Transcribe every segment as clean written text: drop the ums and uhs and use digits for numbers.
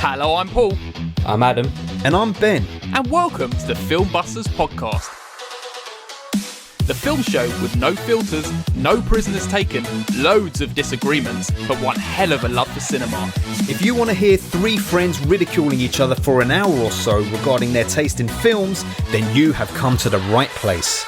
Hello, I'm Paul. I'm Adam. And I'm Ben. And welcome to the Film Busters podcast. The film show with no filters, no prisoners taken, loads of disagreements, but one hell of a love for cinema. If you want to hear three friends ridiculing each other for an hour or so regarding their taste in films, then you have come to the right place.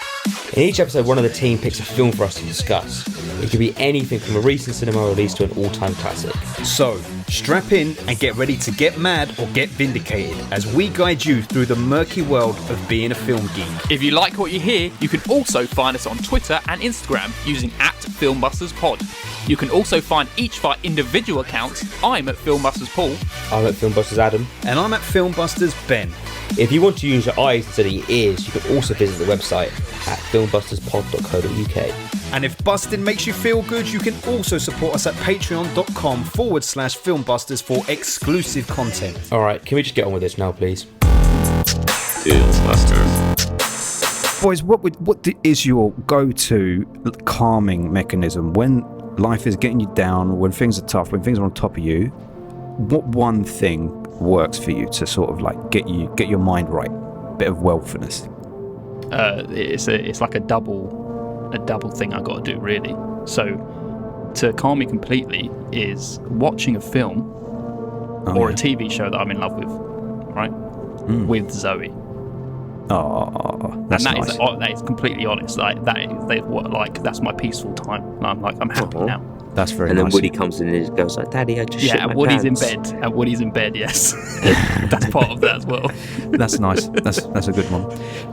In each episode, one of the team picks a film for us to discuss. It could be anything from a recent cinema release to an all-time classic. So, strap in and get ready to get mad or get vindicated as we guide you through the murky world of being a film geek. If you like what you hear, you can also find us on Twitter and Instagram using @FilmbustersPod. You can also find each of our individual accounts. I'm at Filmbusters Paul. I'm at Filmbusters Adam. And I'm at Filmbusters Ben. If you want to use your eyes instead of your ears, you can also visit the website at filmbusterspod.co.uk. And if busting makes you feel good, you can also support us at patreon.com/filmbusters for exclusive content. Alright, can we just get on with this now, please? Filmbusters. Boys, what is your go-to calming mechanism when life is getting you down, when things are tough, when things are on top of you? What one thing works for you to sort of like get your mind right? Bit of wellfulness. It's like a double thing I got to do, really. So to calm me completely is watching a film or a TV show that I'm in love with, right? With Zoe. Oh, that's nice. That is completely honest. That's my peaceful time. I'm happy now. That's very nice. nice. And then Woody comes in and goes like, "Daddy, I just shit my Woody's pants." Woody's in bed. Yes, that's part of that as well. That's nice. That's a good one.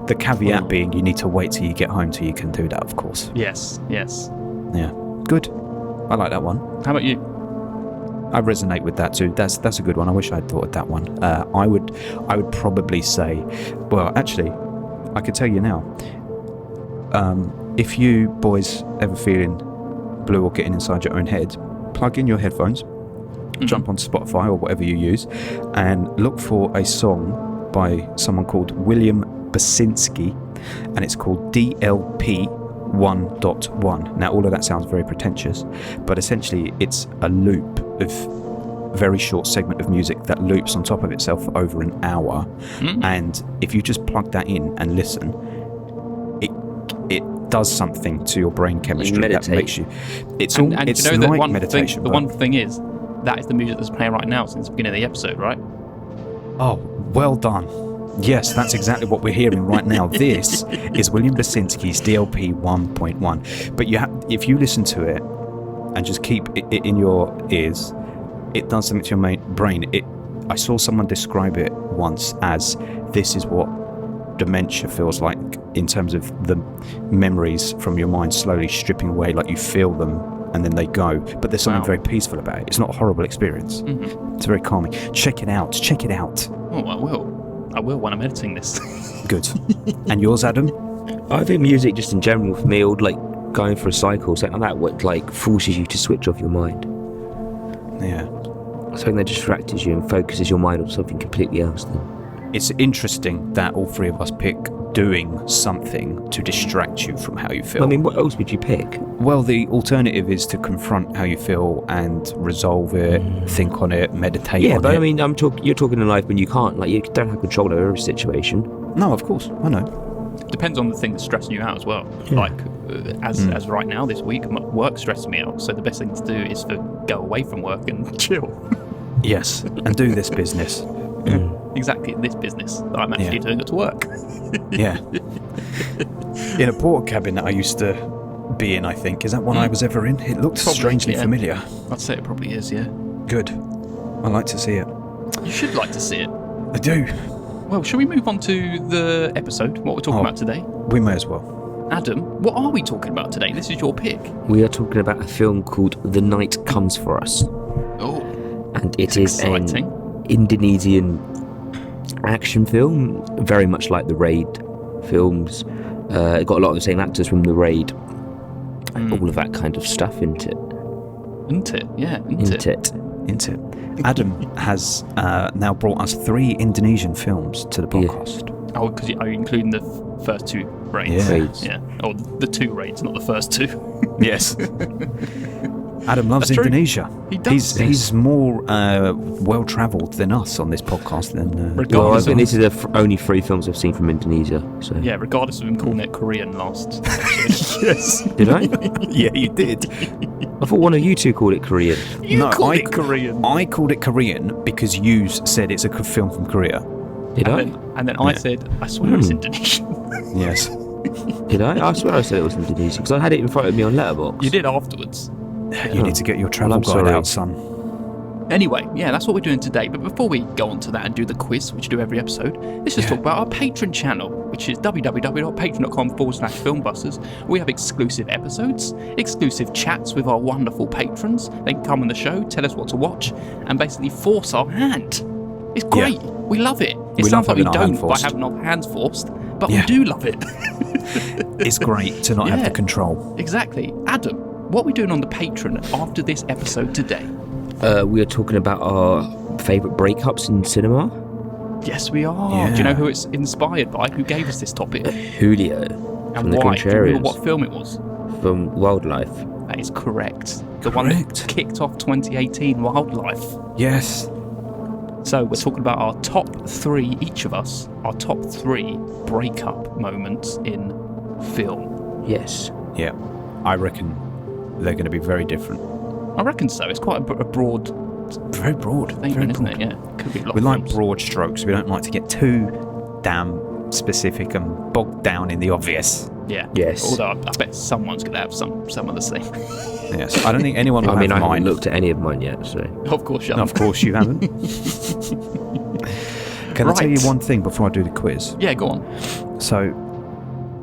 The caveat being you need to wait till you get home till you can do that, of course. Yes. Yeah. Good. I like that one. How about you? I resonate with that too. That's a good one. I wish I'd thought of that one. I would probably say, well, actually, I could tell you now. If you boys ever feeling blue or getting inside your own head, plug in your headphones, jump on Spotify or whatever you use, and look for a song by someone called William Basinski, and it's called DLP 1.1. Now, all of that sounds very pretentious, but essentially it's a loop of very short segment of music that loops on top of itself for over an hour. And if you just plug that in and listen, it does something to your brain chemistry that makes you. It's like meditation. The one thing is that is the music that's playing right now since the beginning of the episode, right? Oh, well done. Yes, that's exactly what we're hearing right now. This is William Basinski's DLP 1.1. But if you listen to it and just keep it in your ears, it does something to your brain. I saw someone describe it once as this is what dementia feels like in terms of the memories from your mind slowly stripping away, like you feel them and then they go. But there's something very peaceful about it. It's not a horrible experience. It's very calming. Check it out. Oh, I will when I'm editing this. Good. And yours, Adam? I think music just in general for me, or like going for a cycle, something like that, what like forces you to switch off your mind. Yeah. Something that distracts you and focuses your mind on something completely else then. It's interesting that all three of us pick doing something to distract you from how you feel. I mean, what else would you pick? Well, the alternative is to confront how you feel and resolve it, think on it, meditate on it. Yeah, but I mean, you're talking in life when you can't, like, you don't have control over every situation. No, of course, I know. Depends on the thing that's stressing you out as well. Yeah. Like, as right now this week, work stresses me out. So the best thing to do is to go away from work and chill. Yes, and do this business. Exactly, this business that I'm actually doing at work. Yeah. In a porter cabin that I used to be in, I think. Is that one I was ever in? It looked strangely familiar. I'd say it probably is, yeah. Good. I like to see it. You should like to see it. I do. Well, shall we move on to the episode, what we're talking about today? We may as well. Adam, what are we talking about today? This is your pick. We are talking about a film called The Night Comes For Us. Oh. And it is exciting. An Indonesian action film, very much like the Raid films. It got a lot of the same actors from the Raid. All of that kind of stuff into it. Into it. Adam has now brought us 3 Indonesian films to the podcast. Yeah. Oh, because are you including the first 2 raids? Yeah. Yeah. Oh, the 2 raids, not the first 2. Yes. Adam loves That's true. Indonesia. He does. He's more well-travelled than us on this podcast. Than Well, I Regardless think of, this is the only 3 films I've seen from Indonesia. So yeah, regardless of him calling it Korean last episode. yes, did I? yeah, you did. I thought one of you two called it Korean. You No, called it Korean. I called it Korean because you said it's a film from Korea. Did I? And then I said, I swear it's Indonesian. Yes. Did I? I swear I said it was Indonesia because I had it in front of me on Letterboxd. You did afterwards. You need to get your travel I'm guide sorry. out, son. Anyway, yeah, that's what we're doing today. But before we go on to that and do the quiz, which we do every episode, let's just talk about our Patreon channel, which is www.patreon.com/filmbusters. We have exclusive episodes, exclusive chats with our wonderful patrons. They can come on the show, tell us what to watch, and basically force our hand. It's great. We love it. It We sounds love like we having our hand don't by forced. having our hands forced, but Yeah. we do love it. It's great to not have Yeah. the control. Exactly. Adam, what are we doing on the Patreon after this episode today? We are talking about our favourite breakups in cinema. Yes, we are. Yeah. Do you know who it's inspired by? Who gave us this topic? Julio And from the why? Do you remember Contrarians what film it was? from Wildlife. That is correct. The one that Correct. kicked off 2018 Wildlife. Yes. So we're talking about our top 3, each of us, our top 3 breakup moments in film. Yes. Yeah. I reckon they're going to be very different. I reckon so. It's quite a broad Very broad. statement, isn't it? Yeah. Could be a lot We of like films. broad strokes. We don't like to get too damn specific and bogged down in the obvious. Yeah. Yes. Although I bet someone's going to have some of the same. Yes. I don't think anyone will I mean, I have haven't mine. looked at any of mine yet, so. Of course, you Of course you haven't. Can I tell you Right. one thing before I do the quiz? Yeah, go on. So,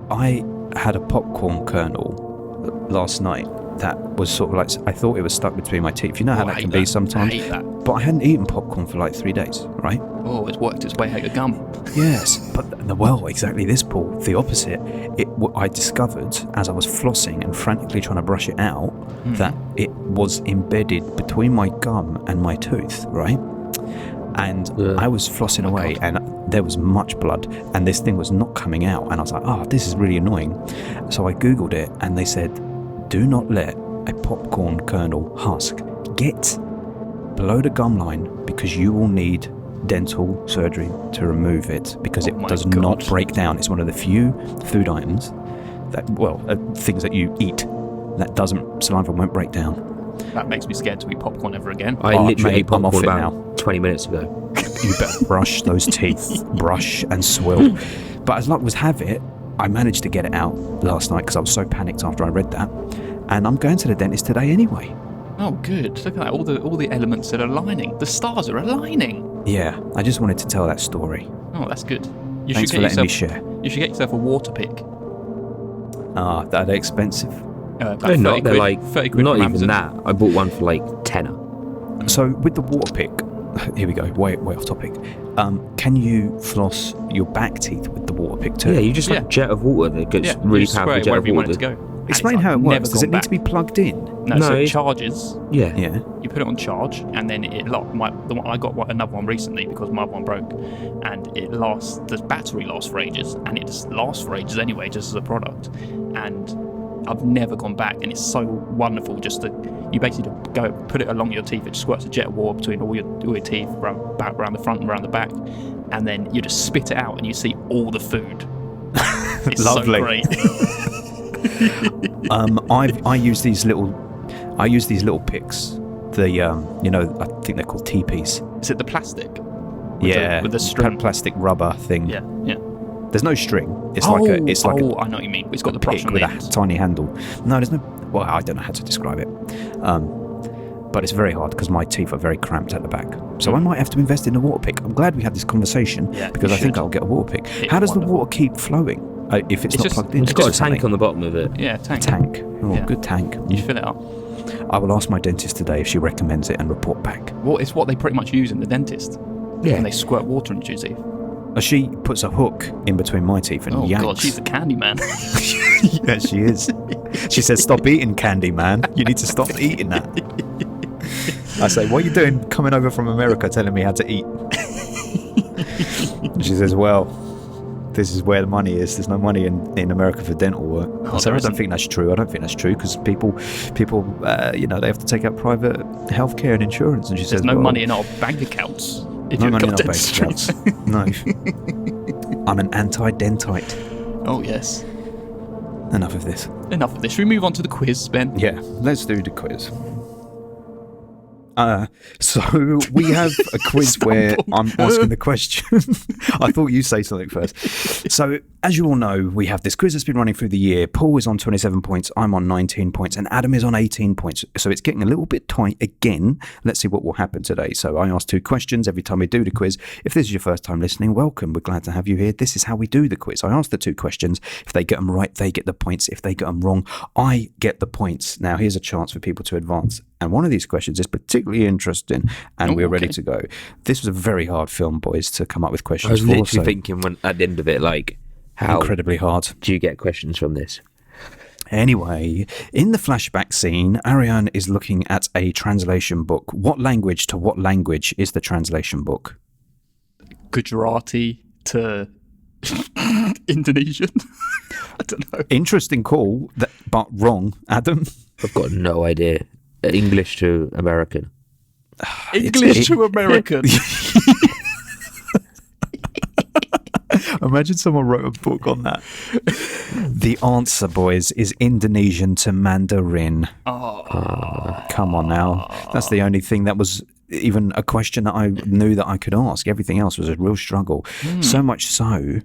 I had a popcorn kernel last night that was sort of like, I thought it was stuck between my teeth. You know how Oh, I that can hate be that. sometimes. I hate that. But I hadn't eaten popcorn for like 3 days, right? Oh, it's worked its way out your gum. Yes, but well, exactly this, Paul. The opposite. I discovered as I was flossing and frantically trying to brush it out that it was embedded between my gum and my tooth, right? And I was flossing away, God. and there was much blood, and this thing was not coming out. And I was like, "Oh, this is really annoying." So I googled it, and they said, "Do not let a popcorn kernel husk get below the gum line because you will need dental surgery to remove it because Oh it my does God. not break down. It's one of the few food items that, things that you eat that saliva won't break down." That makes me scared to eat popcorn ever again. I Oh, literally mate, ate I'm off popcorn it about 20 minutes ago. You better brush those teeth, brush and swill. But as luck was have it, I managed to get it out last night because I was so panicked after I read that. And I'm going to the dentist today anyway. Oh, good. Look at that. All the elements that are aligning. The stars are aligning. Yeah, I just wanted to tell that story. Oh, that's good. You Thanks should for get letting me yourself. share. You should get yourself a water pick. Ah, that expensive. About They're 30 not. They're quid, like 30 quid not from even Amazon. that. I bought one for like tenner. So with the water pick, here we go, way off topic. Can you floss your back teeth with the water pick too? Yeah, you just Yeah. like a jet of water that gets Yeah, really you spray powerful it jet wherever of you want water. it to go. And Explain it's how it like works. never Does it gone need to be back. plugged in? No, No, so it it's- charges. Yeah. Yeah. You put it on charge, and then it the one I got another one recently because my one broke, and it lasts. The battery lasts for ages, and it just lasts for ages anyway, just as a product. And I've never gone back, and it's so wonderful. Just that you basically go put it along your teeth. It just squirts a jet of water between all your teeth, around the front and around the back, and then you just spit it out, and you see all the food. It's Lovely. so great. I use these little picks. The I think they're called teepees. Is it the plastic? with the string. plastic rubber thing. Yeah, yeah. There's no string. It's I like know what you mean. It's got the brush pick on with the a end. tiny handle. No, there's no. Well, I don't know how to describe it. But it's very hard because my teeth are very cramped at the back. So I might have to invest in a water pick. I'm glad we had this conversation Yeah, because you I think should. I'll get a water pick. It's How does wonderful. the water keep flowing if it's not just- plugged in? It's got a Just tank something. on the bottom of it. Yeah, tank. Tank. Oh, Yeah. good tank. You fill it up. I will ask my dentist today if she recommends it and report back. Well, it's what they pretty much use in the dentist. Yeah. When they squirt water into your teeth. She puts a hook in between my teeth and Oh yanks. god, she's a candy man. Yeah, she is. She says, "Stop eating candy, man. You need to stop eating that." I say, "What are you doing coming over from America telling me how to eat?" She says, "Well, this is where the money is. There's no money in America for dental work. So I don't think that's true. I don't think that's true because people, you know, they have to take out private healthcare and insurance. And she says, there's no money in our bank accounts. If no you've money got in our bank dentistry. accounts. No. I'm an anti-dentite. Oh, yes. Enough of this. Enough of this. Should we move on to the quiz, Ben? Yeah, let's do the quiz. So we have a quiz where I'm asking the question. I thought you'd say something first. So, as you all know, we have this quiz that's been running through the year. Paul is on 27 points, I'm on 19 points, and Adam is on 18 points. So it's getting a little bit tight again. Let's see what will happen today. So I ask 2 questions every time we do the quiz. If this is your first time listening, welcome. We're glad to have you here. This is how we do the quiz. I ask the 2 questions. If they get them right, they get the points. If they get them wrong, I get the points. Now, here's a chance for people to advance. And one of these questions is particularly interesting, and we're ready to go. This was a very hard film, boys, to come up with questions for. I was literally thinking at the end of it, like, how incredibly hard do you get questions from this? Anyway, in the flashback scene, Ariane is looking at a translation book. What language to what language is the translation book? Gujarati to Indonesian? I don't know. Interesting call, but wrong. Adam? I've got no idea. English to American. English to American. Imagine someone wrote a book on that. The answer, boys, is Indonesian to Mandarin. Oh. Come on now. That's the only thing that was even a question that I knew that I could ask. Everything else was a real struggle. So much so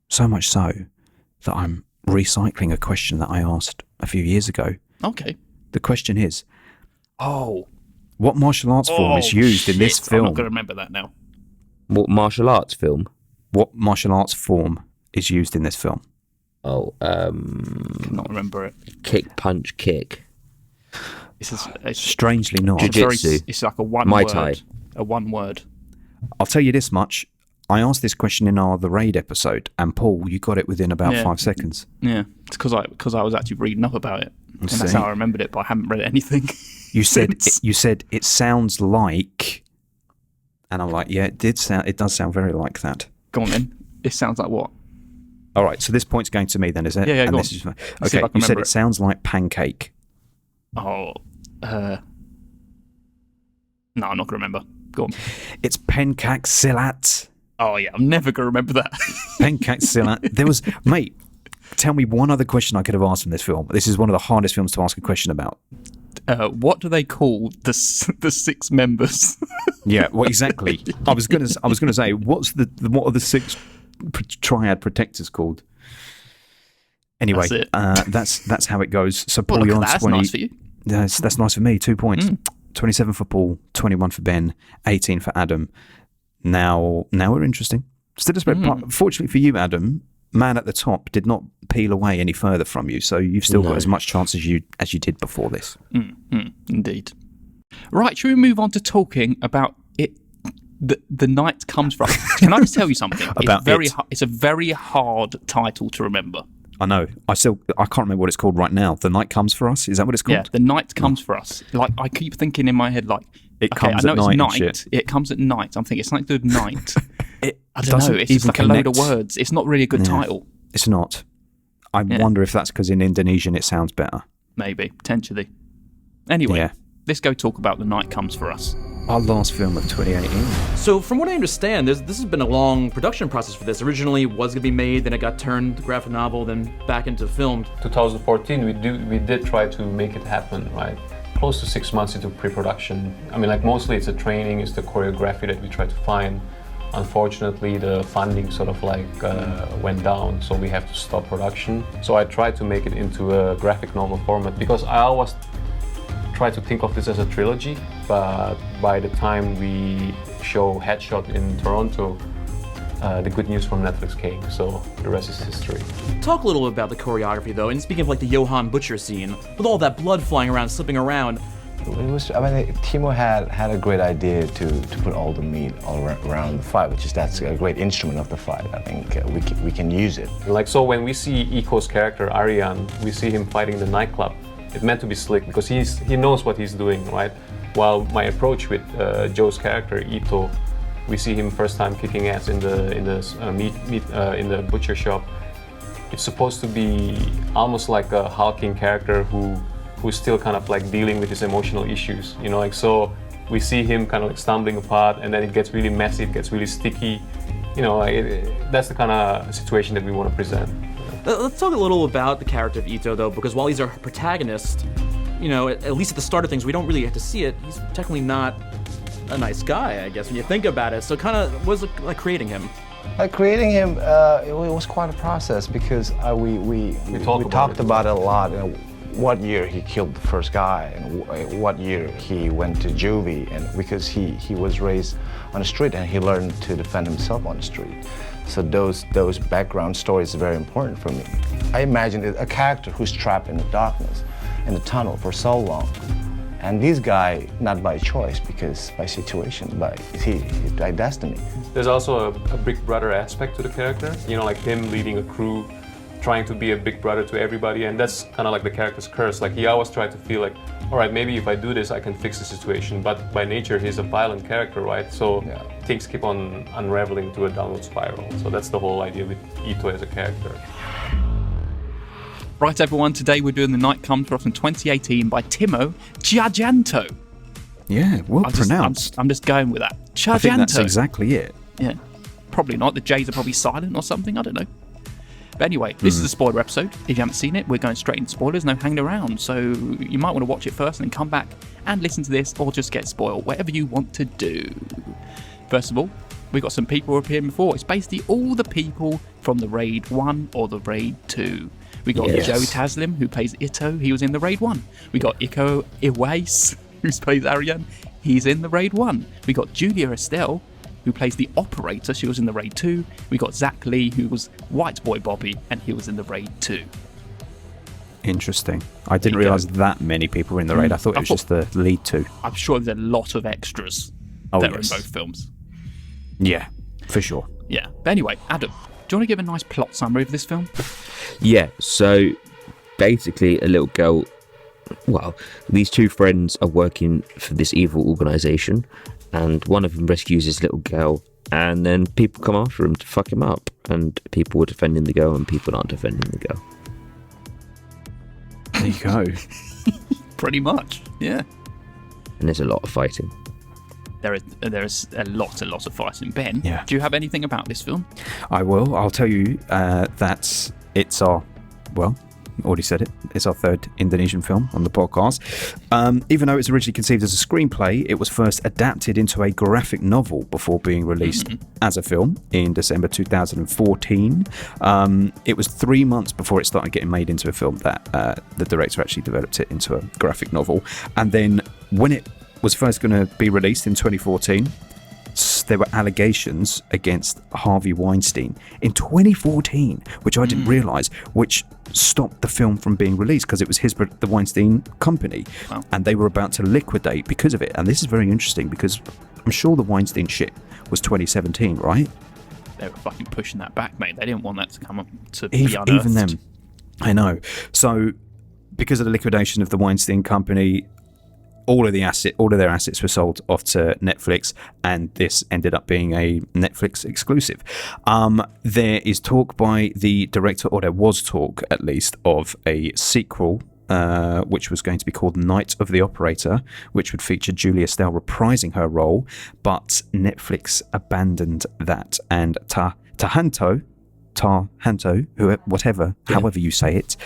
that I'm recycling a question that I asked a few years ago. Okay. The question is, what martial arts form is used in this film? I'm not going to remember that now. What martial arts film? What martial arts form is used in this film? Cannot remember it. Kick, punch, kick. It's strangely not. Jiu-jitsu. It's like a one Muay word. Thai. A one word. I'll tell you this much. I asked this question in The Raid episode, and Paul, you got it within about 5 seconds. Yeah, it's because I was actually reading up about it, and that's how I remembered it. But I haven't read anything. You said it sounds like, and I'm like, yeah, it does sound very like that. Go on then. It sounds like what? All right, so this point's going to me then, is it? Yeah, and go this on. Is, okay, you said it sounds like pancake. Oh, no, I'm not gonna remember. Go on. It's pencak silat. Oh yeah, I'm never gonna remember that. Pencak silat. There was, mate. Tell me one other question I could have asked from this film. This is one of the hardest films to ask a question about. What do they call the 6 members? Yeah, well, exactly. I was gonna say, what are the 6 triad protectors called? Anyway, that's how it goes. So Paul, you're on 20. That's nice for you. That's nice for me. 2 points. 27 for Paul, 21 for Ben, 18 for Adam. Now we're interesting. Still a spread. Fortunately for you, Adam, man at the top did not peel away any further from you, so you've still got as much chance as you did before this. Indeed. Right, should we move on to talking about it? The night comes from. Can I just tell you something? About it's a very hard title to remember. I know. I can't remember what it's called right now. The Night Comes for Us. Is that what it's called? Yeah, The Night Comes for Us. Like, I keep thinking in my head, like, it comes at night. And shit. It comes at night. I'm thinking it's something to do with night. I don't doesn't know. It's just like even a load of words. It's not really a good title. It's not. I wonder if that's because in Indonesian it sounds better. Maybe, potentially. Anyway, let's go talk about The Night Comes for Us. Our last film of 2018. So from what I understand, this has been a long production process for this. Originally it was going to be made, then it got turned to graphic novel, then back into film. 2014, we did try to make it happen, right? Close to 6 months into pre-production. I mean, like, mostly it's the training, it's the choreography that we try to find. Unfortunately, the funding sort of went down, so we have to stop production. So I tried to make it into a graphic novel format because I always try to think of this as a trilogy, but by the time we show Headshot in Toronto, the good news from Netflix came, so the rest is history. Talk a little bit about the choreography though, and speaking of like the Johann Butcher scene, with all that blood flying around, slipping around. Timo had a great idea to put all the meat all around the fight, that's a great instrument of the fight. I think we can use it. Like, so when we see Iko's character, Ariane, we see him fighting in the nightclub. It meant to be slick because he knows what he's doing, right? While my approach with Joe's character, Ito, we see him first time kicking ass in the butcher shop. It's supposed to be almost like a hulking character who's still kind of like dealing with his emotional issues, you know, like, so we see him kind of like stumbling apart, and then it gets really messy, it gets really sticky, you know, like that's the kind of situation that we want to present. Let's talk a little about the character of Ito, though, because while he's our protagonist, you know, at least at the start of things, we don't really get to see it. He's technically not a nice guy, I guess, when you think about it. So kind of, what was it like creating him? Creating him, it was quite a process because we talked about it a lot. You know, what year he killed the first guy, and what year he went to juvie, and because he was raised on the street and he learned to defend himself on the street. So those background stories are very important for me. I imagine a character who's trapped in the darkness, in the tunnel for so long. And this guy, not by choice, because by situation, by destiny. There's also a big brother aspect to the character, you know, like him leading a crew, trying to be a big brother to everybody, and that's kind of like the character's curse. Like, he always tried to feel like, all right, maybe if I do this, I can fix the situation, but by nature, he's a violent character, right? So things keep on unraveling to a downward spiral. So that's the whole idea with Ito as a character. Right, everyone, today we're doing The Night Comes from 2018 by Timo Giajanto. Yeah, well pronounced. I'm just going with that. Giajanto. I think that's exactly it. Yeah, probably not. The J's are probably silent or something, I don't know. But anyway, this is a spoiler episode. If you haven't seen it, we're going straight into spoilers, no hanging around. So you might want to watch it first and then come back and listen to this, or just get spoiled, whatever you want to do. First of all, we've got some people who appeared before. It's basically all the people from the Raid 1 or the Raid 2. We got Joey Taslim, who plays Ito. He was in the Raid 1. We got Iko Iwais, who plays Ariane. He's in the Raid 1. We got Julia Estelle, who plays the Operator. She was in the Raid 2. We got Zach Lee, who was White Boy Bobby, and he was in the Raid 2. Interesting. I didn't realise that many people were in the Raid. I thought it was just the lead two. I'm sure there's a lot of extras that are in both films. Yeah, for sure. Yeah. But anyway, Adam, do you want to give a nice plot summary of this film? Yeah, so basically a little girl, well, these two friends are working for this evil organisation, and one of them rescues this little girl, and then people come after him to fuck him up, and people are defending the girl and people aren't defending the girl. There you go. Pretty much, yeah. Mm. And there's a lot of fighting. There is a lot of fighting. Ben, Yeah. do you have anything about this film? I will. I'll tell you that it's our, well, already said it, it's our third Indonesian film on the podcast. Even though it's originally conceived as a screenplay, it was first adapted into a graphic novel before being released as a film in December 2014. It was 3 months before it started getting made into a film that the director actually developed it into a graphic novel. And then when it was first going to be released in 2014, there were allegations against Harvey Weinstein in 2014, which I didn't realise, which stopped the film from being released because it was the Weinstein company, and they were about to liquidate because of it. And this is very interesting because I'm sure the Weinstein shit was 2017, right? They were fucking pushing that back, mate. They didn't want that to come up to be unearthed. Even them, I know. So because of the liquidation of the Weinstein company, all of their assets were sold off to Netflix, and this ended up being a Netflix exclusive. There is talk by the director, or there was talk at least, of a sequel, which was going to be called Night of the Operator, which would feature Julia Estelle reprising her role, but Netflix abandoned that, and Tahanto, however you say it,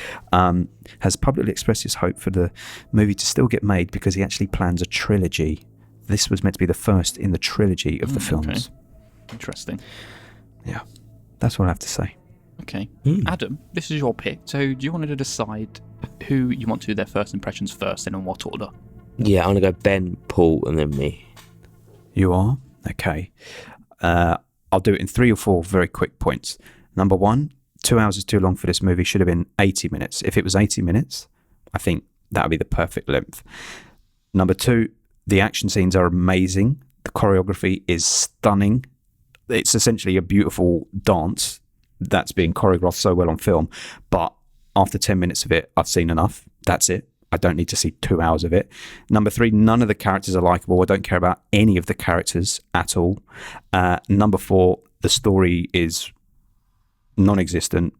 has publicly expressed his hope for the movie to still get made because he actually plans a trilogy. This was meant to be the first in the trilogy of the films. Okay. Interesting. Yeah, that's what I have to say. Okay. Adam, this is your pick. So do you want to decide who you want to do their first impressions first and in what order? Yeah, I'm going to go Ben, Paul, and then me. You are? Okay. I'll do it in 3 or 4 very quick points. Number 1, 2 hours is too long for this movie. Should have been 80 minutes. If it was 80 minutes, I think that would be the perfect length. Number 2, the action scenes are amazing. The choreography is stunning. It's essentially a beautiful dance that's being choreographed so well on film. But after 10 minutes of it, I've seen enough. That's it. I don't need to see 2 hours of it. Number 3, none of the characters are likable. I don't care about any of the characters at all. Number 4, the story is non-existent.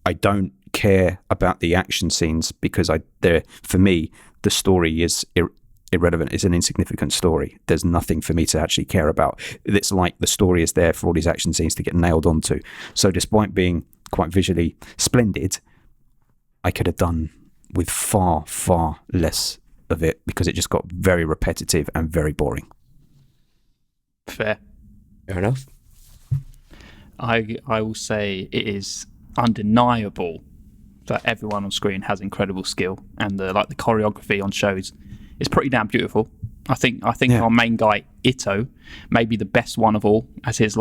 I don't care about the action scenes because for me, the story is irrelevant. It's an insignificant story. There's nothing for me to actually care about. It's like the story is there for all these action scenes to get nailed onto. So despite being quite visually splendid, I could have done with far, far less of it because it just got very repetitive and very boring. Fair enough. I will say it is undeniable that everyone on screen has incredible skill, and the choreography on shows is pretty damn beautiful. I think our main guy Ito may be the best one of all, as his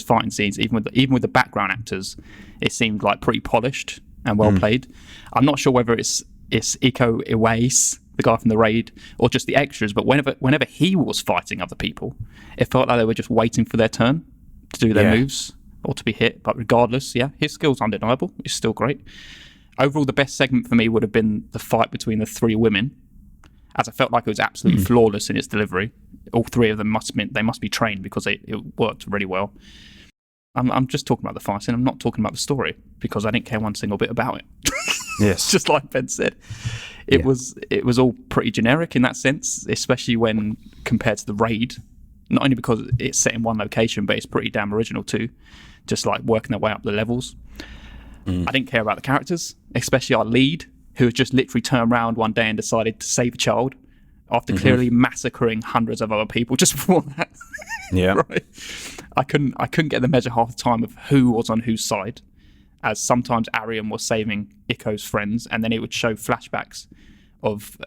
fighting scenes, even with the background actors, it seemed like pretty polished and well played. I'm not sure whether it's Iko Iwais, the guy from the raid, or just the extras, but whenever he was fighting other people, it felt like they were just waiting for their turn to do their moves or to be hit. But regardless, his skill's undeniable. It's still great. Overall, the best segment for me would have been the fight between the 3 women, as I felt like it was absolutely flawless in its delivery. All 3 of them must be trained because it worked really well. I'm just talking about the fight scene. I'm not talking about the story because I didn't care one single bit about it. Yes, just like Ben said, it was all pretty generic in that sense, especially when compared to the raid. Not only because it's set in one location, but it's pretty damn original too. Just like working their way up the levels. I didn't care about the characters, especially our lead, who had just literally turned around one day and decided to save a child after clearly massacring hundreds of other people just before that. Yeah. Right. I couldn't get the measure half the time of who was on whose side, as sometimes Ariam was saving Iko's friends, and then it would show flashbacks of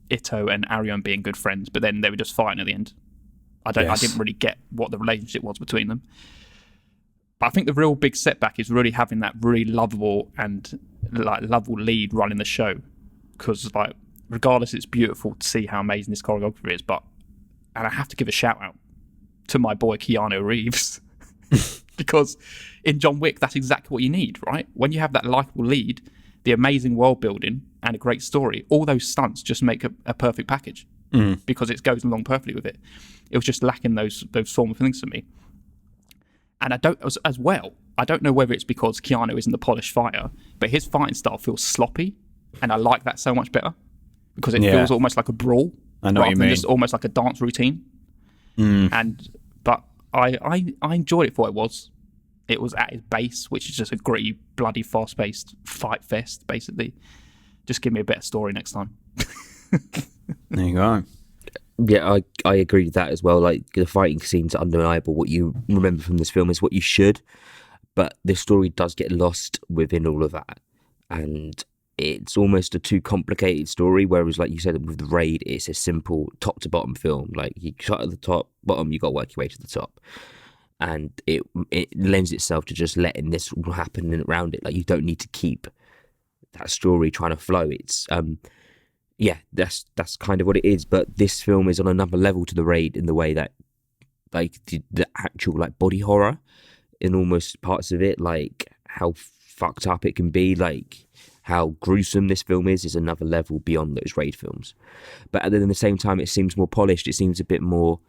Ito and Ariam being good friends, but then they were just fighting at the end. I didn't really get what the relationship was between them. But I think the real big setback is really having that really lovable lead running the show, because regardless, it's beautiful to see how amazing this choreography is. And I have to give a shout out to my boy Keanu Reeves, because in John Wick, that's exactly what you need, right? When you have that likable lead, the amazing world building, and a great story, all those stunts just make a perfect package because it goes along perfectly with it. It was just lacking those form of things for me. And I don't know whether it's because Keanu isn't the polished fighter, but his fighting style feels sloppy, and I like that so much better because it feels almost like a brawl rather than just almost like a dance routine. But I enjoyed it for what it was. It was at its base, which is just a gritty, bloody, fast-paced fight fest, basically. Just give me a better story next time. There you go. Yeah, I agree with that as well. Like, the fighting scenes are undeniable. What you remember from this film is what you should, but the story does get lost within all of that, and it's almost a too complicated story. Whereas, like you said, with the raid, it's a simple top to bottom film. Like, you start at the top, bottom, you got to work your way to the top, and it lends itself to just letting this all happen around it. Like, you don't need to keep that story trying to flow. It's that's kind of what it is. But this film is on another level to the raid in the way that, like, the actual, like, body horror in almost parts of it, like how fucked up it can be, like how gruesome this film is another level beyond those raid films. But at the same time, it seems more polished. It seems a bit more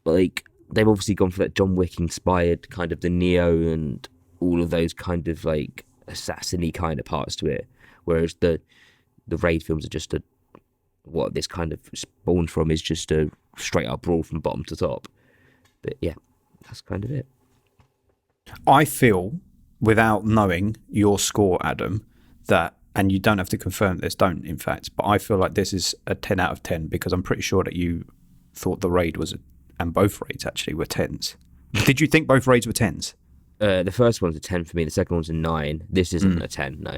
like they've obviously gone for that John Wick inspired kind of the Neo and all of those kind of like assassin-y kind of parts to it, whereas the raid films are just what this kind of spawned from is just a straight up brawl from bottom to top. But yeah, that's kind of it. I feel, without knowing your score, Adam, that, and you don't have to confirm this, don't in fact, but I feel like this is a 10 out of 10 because I'm pretty sure that you thought the raid was, and both raids actually were 10s. Did you think both raids were 10s? The first one's a 10 for me, the second one's a 9. This isn't a 10, no.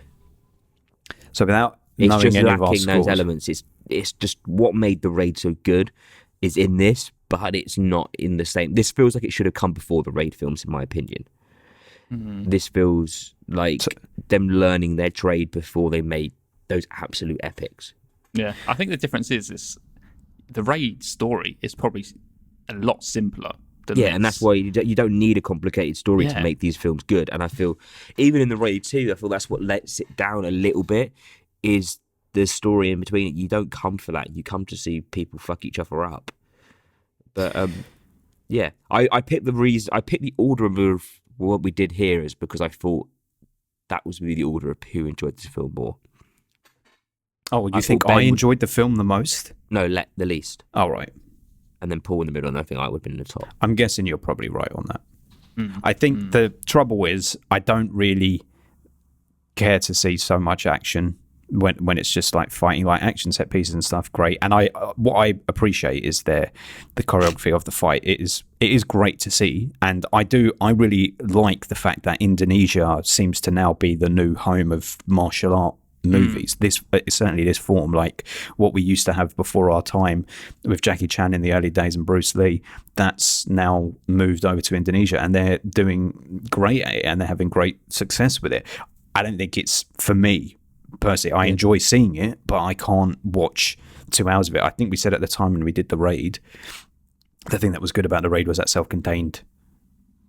So without it's knowing just any of our lacking scores, those elements. It's just what made the raid so good is in this, but it's not in the same. This feels like it should have come before the raid films, in my opinion. This feels like them learning their trade before they made those absolute epics. Yeah, I think the difference is the raid story is probably a lot simpler than this. And that's why you don't need a complicated story to make these films good. And I feel even in the raid 2, I feel that's what lets it down a little bit, is the story in between it. You don't come for that. You come to see people fuck each other up. But yeah, I picked the order of what we did here is because I thought that was really the order of who enjoyed this film more. Oh, you think I enjoyed the film the most? No, the least. Oh, right. And then Paul in the middle, and I think I would have been in the top. I'm guessing you're probably right on that. I think the trouble is I don't really care to see so much action when it's just like fighting, like action set pieces and stuff. Great, and what I appreciate is the choreography of the fight. It is great to see, and I really like the fact that Indonesia seems to now be the new home of martial art movies. Certainly this form, like what we used to have before our time with Jackie Chan in the early days and Bruce Lee, that's now moved over to Indonesia, and they're doing great at it, and they're having great success with it. I don't think it's for me personally. I enjoy seeing it, but I can't watch 2 hours of it. I think we said at the time when we did the raid, the thing that was good about the raid was that self-contained,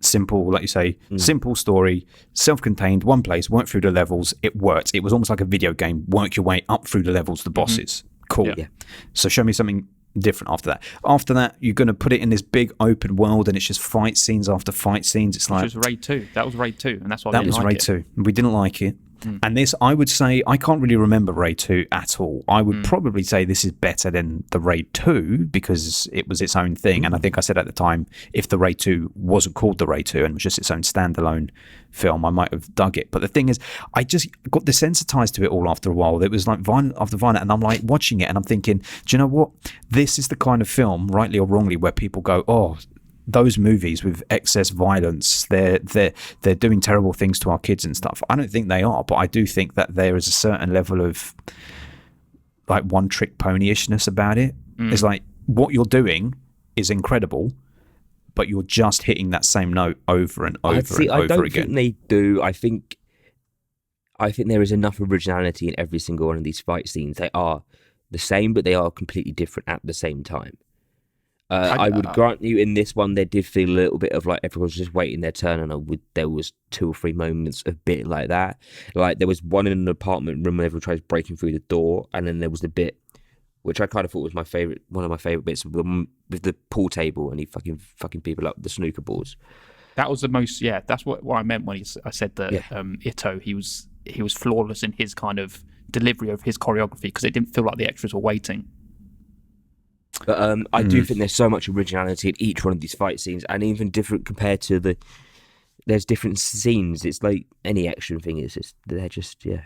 simple, like you say, simple story, self-contained, one place, work through the levels. It worked. It was almost like a video game. Work your way up through the levels, the bosses. Cool. Yeah. So show me something different after that. After that, you're going to put it in this big open world, and it's just fight scenes after fight scenes. It's like, which was Raid 2. That was Raid 2, and that's why that was Raid 2. We didn't like it. And this, I would say, I can't really remember Raid 2 at all. I would probably say this is better than the Raid 2 because it was its own thing. And I think I said at the time, if the Raid 2 wasn't called the Raid 2 and was just its own standalone film, I might have dug it. But the thing is, I just got desensitized to it all after a while. It was like violent after violent, and I'm like watching it and I'm thinking, do you know what? This is the kind of film, rightly or wrongly, where people go, oh, those movies with excess violence, they're doing terrible things to our kids and stuff. I don't think they are, but I do think that there is a certain level of like one trick pony-ishness about it. It's like what you're doing is incredible, but you're just hitting that same note over and over and over I don't again. think they do. I think there is enough originality in every single one of these fight scenes. They are the same, but they are completely different at the same time. I would grant you in this one there did feel a little bit of like everyone's just waiting their turn, and there was 2 or 3 moments a bit like that. Like there was one in an apartment room where everyone tries breaking through the door, and then there was the bit which I kind of thought was one of my favorite bits with the pool table and he fucking people up with the snooker balls. That was the most. Yeah, that's what I meant when I said that Ito, he was flawless in his kind of delivery of his choreography because it didn't feel like the extras were waiting. But I do think there's so much originality in each one of these fight scenes, and even different compared to there's different scenes. It's like any action thing is just, they're just, yeah.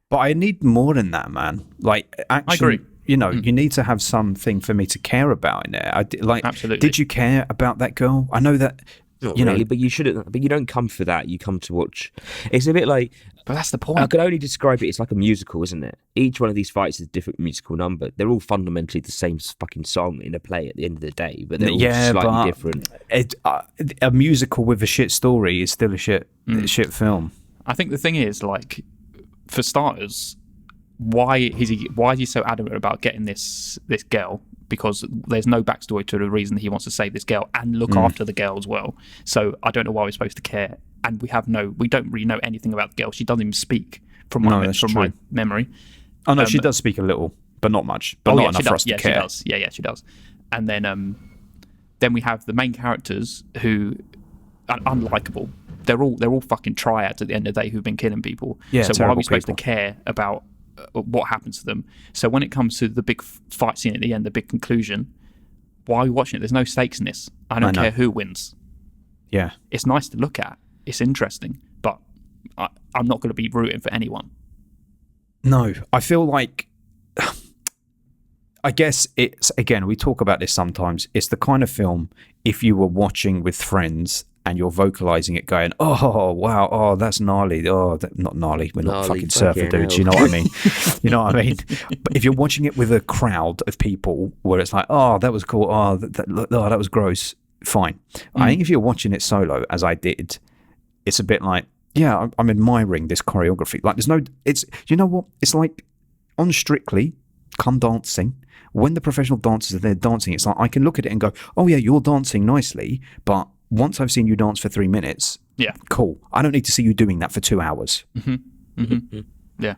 But I need more than that, man. Like, action, I agree. You know, you need to have something for me to care about in there. Absolutely. Did you care about that girl? I know that, Not you really, know, but you shouldn't. But you don't come for that. You come to watch. It's a bit like. But that's the point. I could only describe it. It's like a musical, isn't it? Each one of these fights is a different musical number. They're all fundamentally the same fucking song in a play at the end of the day, but they're all slightly different. A musical with a shit story is still a shit film. I think the thing is, like, for starters, why is he so adamant about getting this girl? Because there's no backstory to the reason he wants to save this girl and look after the girl as well. So I don't know why we're supposed to care. And we don't really know anything about the girl. She doesn't even speak from my memory. Oh no, she does speak a little, but not much. But not enough for us to care. She does. Yeah, she does. And then we have the main characters who are unlikable. They're all fucking triads at the end of the day who've been killing people. Yeah, so why are we supposed to care about what happens to them? So when it comes to the big fight scene at the end, the big conclusion, why are we watching it? There's no stakes in this. I don't care who wins. Yeah, it's nice to look at. It's interesting, but I'm not going to be rooting for anyone. No, I feel like, I guess it's, again, we talk about this sometimes, it's the kind of film, if you were watching with friends and you're vocalizing it going, oh, wow, oh, that's gnarly. Oh, not gnarly. We're not fucking surfer dudes. You know what I mean? You know what I mean? But if you're watching it with a crowd of people where it's like, oh, that was cool. Oh, that was gross. Fine. I think if you're watching it solo, as I did, it's a bit like, yeah, I'm admiring this choreography. Like, you know what? It's like on Strictly, come dancing. When the professional dancers are there dancing, it's like, I can look at it and go, oh yeah, you're dancing nicely, but once I've seen you dance for 3 minutes, yeah, cool. I don't need to see you doing that for 2 hours. Yeah.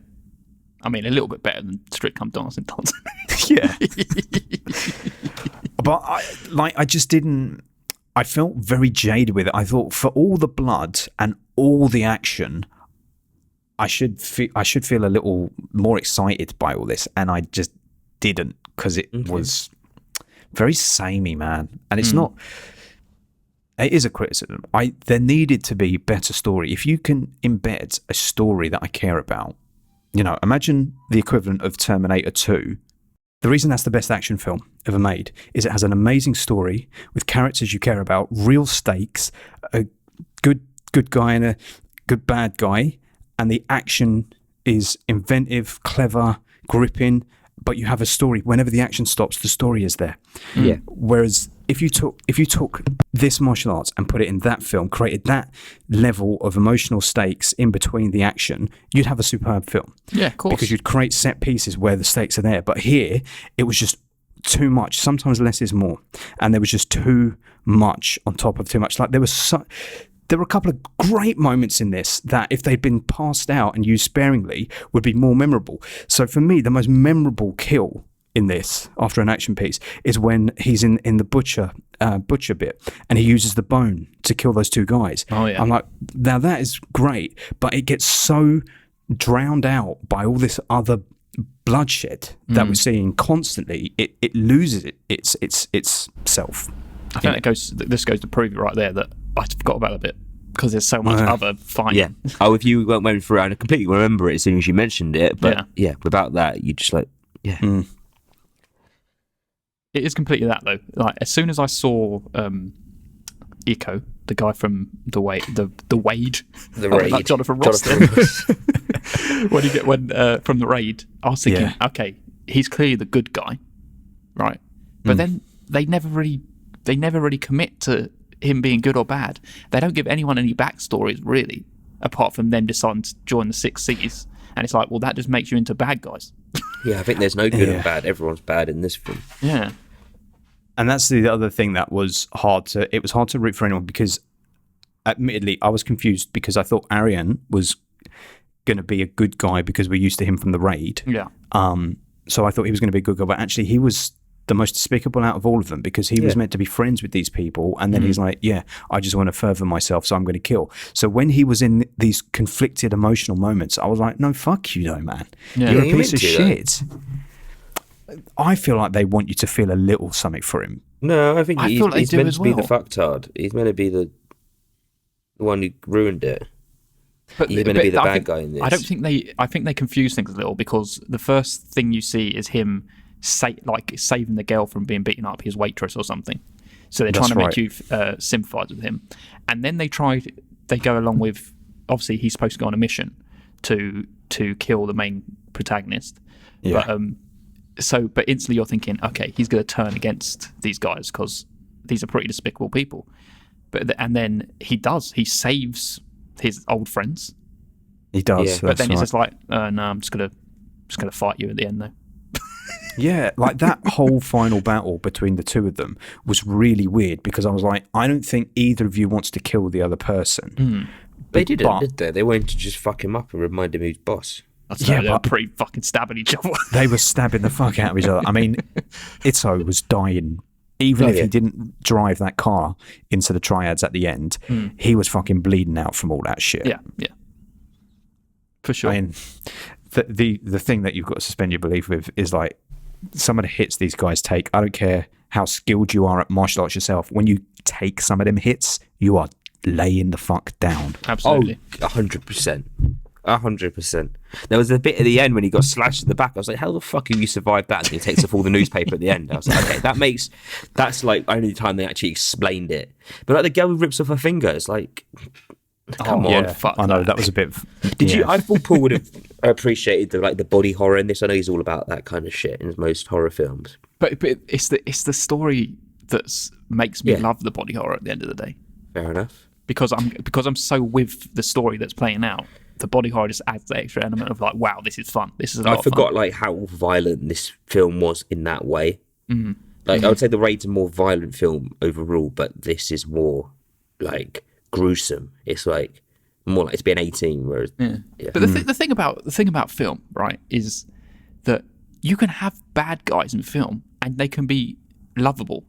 I mean, a little bit better than Strict Come Dancing Dancing. Yeah. But I just didn't. I felt very jaded with it. I thought for all the blood and all the action, I should feel a little more excited by all this, and I just didn't, because it was very samey, man. And it's not. It is a criticism. There needed to be better story. If you can embed a story that I care about, imagine the equivalent of Terminator 2. The reason that's the best action film ever made is it has an amazing story with characters you care about, real stakes, a good guy and a good bad guy, and the action is inventive, clever, gripping, but you have a story. Whenever the action stops, the story is there. Yeah. Whereas if you took this martial arts and put it in that film, created that level of emotional stakes in between the action, you'd have a superb film. Yeah, of course. Because you'd create set pieces where the stakes are there. But here, it was just too much. Sometimes less is more. And there was just too much on top of too much. Like there were a couple of great moments in this that, if they'd been passed out and used sparingly, would be more memorable. So for me, the most memorable kill in this, after an action piece, is when he's in the butcher bit, and he uses the bone to kill those two guys. Oh yeah. I'm like, now that is great, but it gets so drowned out by all this other bloodshed that we're seeing constantly. It loses its self. I think this goes to prove it right there that I forgot about a bit, because there's so much other fighting. Yeah. Oh, if you went through, I completely remember it as soon as you mentioned it. But yeah without that, you just like, yeah. It is completely that, though. Like, as soon as I saw Eco, the guy from the Wade, like Jonathan Ross, from the Raid, I was thinking, okay, he's clearly the good guy, right? But then they never really commit to him being good or bad. They don't give anyone any backstories, really, apart from them deciding to join the Six Seas. And it's like, well, that just makes you into bad guys. Yeah, I think there's no good and bad. Everyone's bad in this film. Yeah. And that's the other thing that was hard to root for anyone, because admittedly I was confused, because I thought Arian was going to be a good guy because we're used to him from the Raid. Yeah. So I thought he was going to be a good guy, but actually he was the most despicable out of all of them, because he was meant to be friends with these people, and then he's like, I just want to further myself, so I'm going to kill. So when he was in these conflicted emotional moments, I was like, no, fuck you though, man. Yeah. You're a piece of shit. I feel like they want you to feel a little something for him. No, I think he's meant to be the well. fucktard. He's meant to be the one who ruined it. But he's meant to be the bad guy in this. I think they confuse things a little, because the first thing you see is him saving the girl from being beaten up, his waitress or something. So they're trying to make you sympathise with him, and then they go along with, obviously he's supposed to go on a mission to kill the main protagonist. Yeah. But instantly you're thinking, okay, he's going to turn against these guys because these are pretty despicable people. And then he does. He saves his old friends. He does. Yeah. But then he's just like, no, I'm just gonna fight you at the end though. Yeah, like that whole final battle between the two of them was really weird, because I was like, I don't think either of you wants to kill the other person. They didn't, did they? They went to just fuck him up and remind him who's boss. They were pretty fucking stabbing each other. They were stabbing the fuck out of each other. I mean, Itto was dying. Even if he didn't drive that car into the triads at the end, he was fucking bleeding out from all that shit. Yeah. For sure. I mean, the thing that you've got to suspend your belief with is like, some of the hits these guys take, I don't care how skilled you are at martial arts yourself, when you take some of them hits, you are laying the fuck down. Absolutely. 100%. 100%. There was a bit at the end when he got slashed in the back. I was like, how the fuck have you survived that? And he takes off all the newspaper at the end. I was like, okay, that's like only time they actually explained it. But like the girl who rips off her finger, it's like, come on. Fuck I know, that was a bit I thought Paul would have appreciated the body horror in this. I know he's all about that kind of shit in most horror films. But it's the story that makes me love the body horror at the end of the day. Fair enough. Because I'm so with the story that's playing out. The body horror just adds the extra element of like, wow, this is fun. This is a lot of fun. I forgot like how violent this film was in that way. Like I would say The Raid's a more violent film overall, but this is more like gruesome. It's like more like to be an 18. Whereas, Yeah. But the thing about film, right, is that you can have bad guys in film and they can be lovable.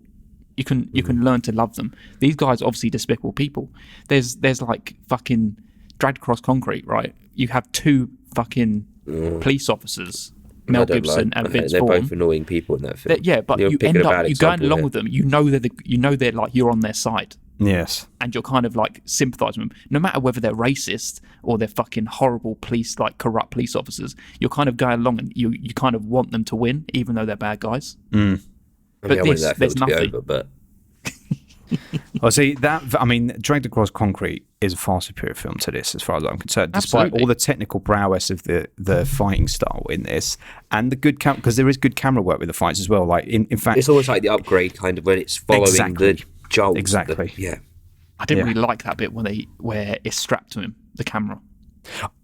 You can learn to love them. These guys are obviously despicable people. There's like fucking Dragged Across Concrete, right? You have two fucking police officers, Mel Gibson and Vince Vaughn. They're both annoying people in that film. But you end up going along with them. You know they're like you're on their side. Yes. And you're kind of like sympathising with them, no matter whether they're racist or they're fucking horrible police, like corrupt police officers. You're kind of going along and you kind of want them to win, even though they're bad guys. Mm. But I wanted that film to be over, but Dragged Across Concrete is a far superior film to this, as far as I'm concerned. Despite all the technical prowess of the fighting style in this, and the good because there is good camera work with the fights as well. Like in fact, it's almost like the Upgrade kind of when it's following the jolt. Exactly. I didn't really like that bit where it's strapped to him, the camera.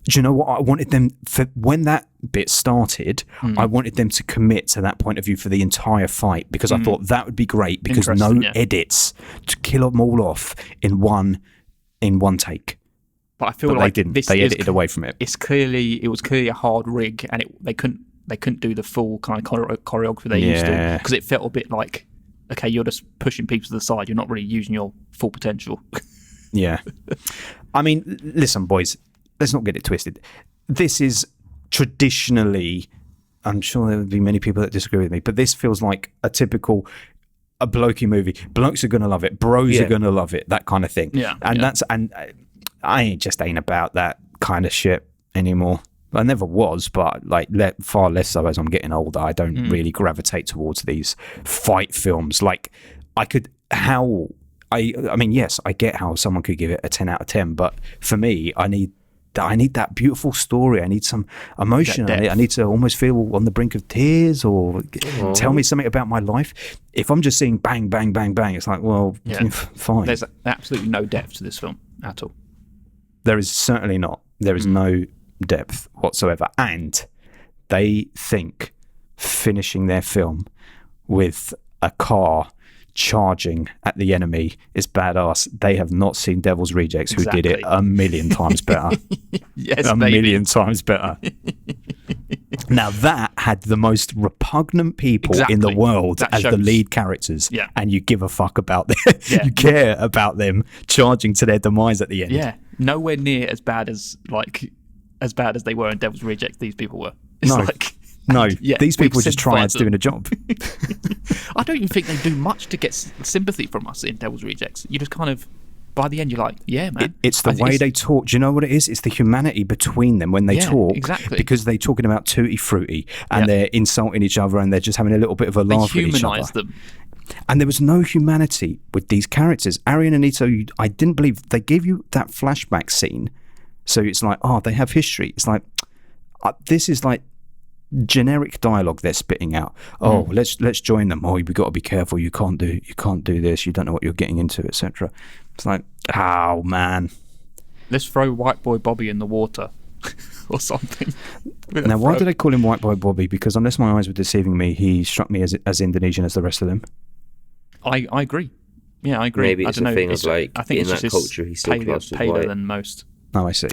Do you know what I wanted them for when that bit started? I wanted them to commit to that point of view for the entire fight because I thought that would be great because no edits to kill them all off in one take. But I feel like they didn't. They edited away from it. It was clearly a hard rig, and they couldn't do the full kind of choreography they used to because it felt a bit like, okay, you're just pushing people to the side. You're not really using your full potential. Yeah, I mean, listen, boys. Let's not get it twisted. This is traditionally, I'm sure there would be many people that disagree with me, but this feels like a typical blokey movie. Blokes are going to love it. Bros are going to love it. That kind of thing. Yeah. And I ain't about that kind of shit anymore. I never was, but like far less so as I'm getting older. I don't really gravitate towards these fight films. Like I mean, yes, I get how someone could give it a 10 out of 10, but for me, I need that beautiful story. I need some emotion. I need to almost feel on the brink of tears or tell me something about my life. If I'm just seeing bang, bang, bang, bang, it's like, well, fine. There's absolutely no depth to this film at all. There is certainly not. There is no depth whatsoever. And they think finishing their film with a car charging at the enemy is badass. They have not seen Devil's Rejects, who did it a million times better. Yes, a million times better. Now that had the most repugnant people in the world as the lead characters, and you give a fuck about them. You care about them charging to their demise at the end. Yeah, nowhere near as bad as they were in Devil's Rejects. These people were. It's these people are just trying doing a job. I don't even think they do much to get sympathy from us in Devil's Rejects. You just kind of, by the end, you're like, yeah, man. It's the way they talk. Do you know what it is? It's the humanity between them when they talk. Exactly. Because they're talking about Tutti Frutti and they're insulting each other and they're just having a little bit of a laugh with each other. They humanise them. And there was no humanity with these characters. Ari and Ito, I didn't believe they gave you that flashback scene. So it's like, they have history. It's like, this is like generic dialogue they're spitting out. Let's join them. We got to be careful. You can't do this. You don't know what you're getting into, etc. It's like, oh man, let's throw White Boy Bobby in the water or something. Now, why do they call him White Boy Bobby? Because unless my eyes were deceiving me, he struck me as Indonesian as the rest of them. I agree. Yeah, I agree. Maybe it's I don't a know. thing of like I think in it's that just culture he's still classed as paler white. than most. Oh, I see.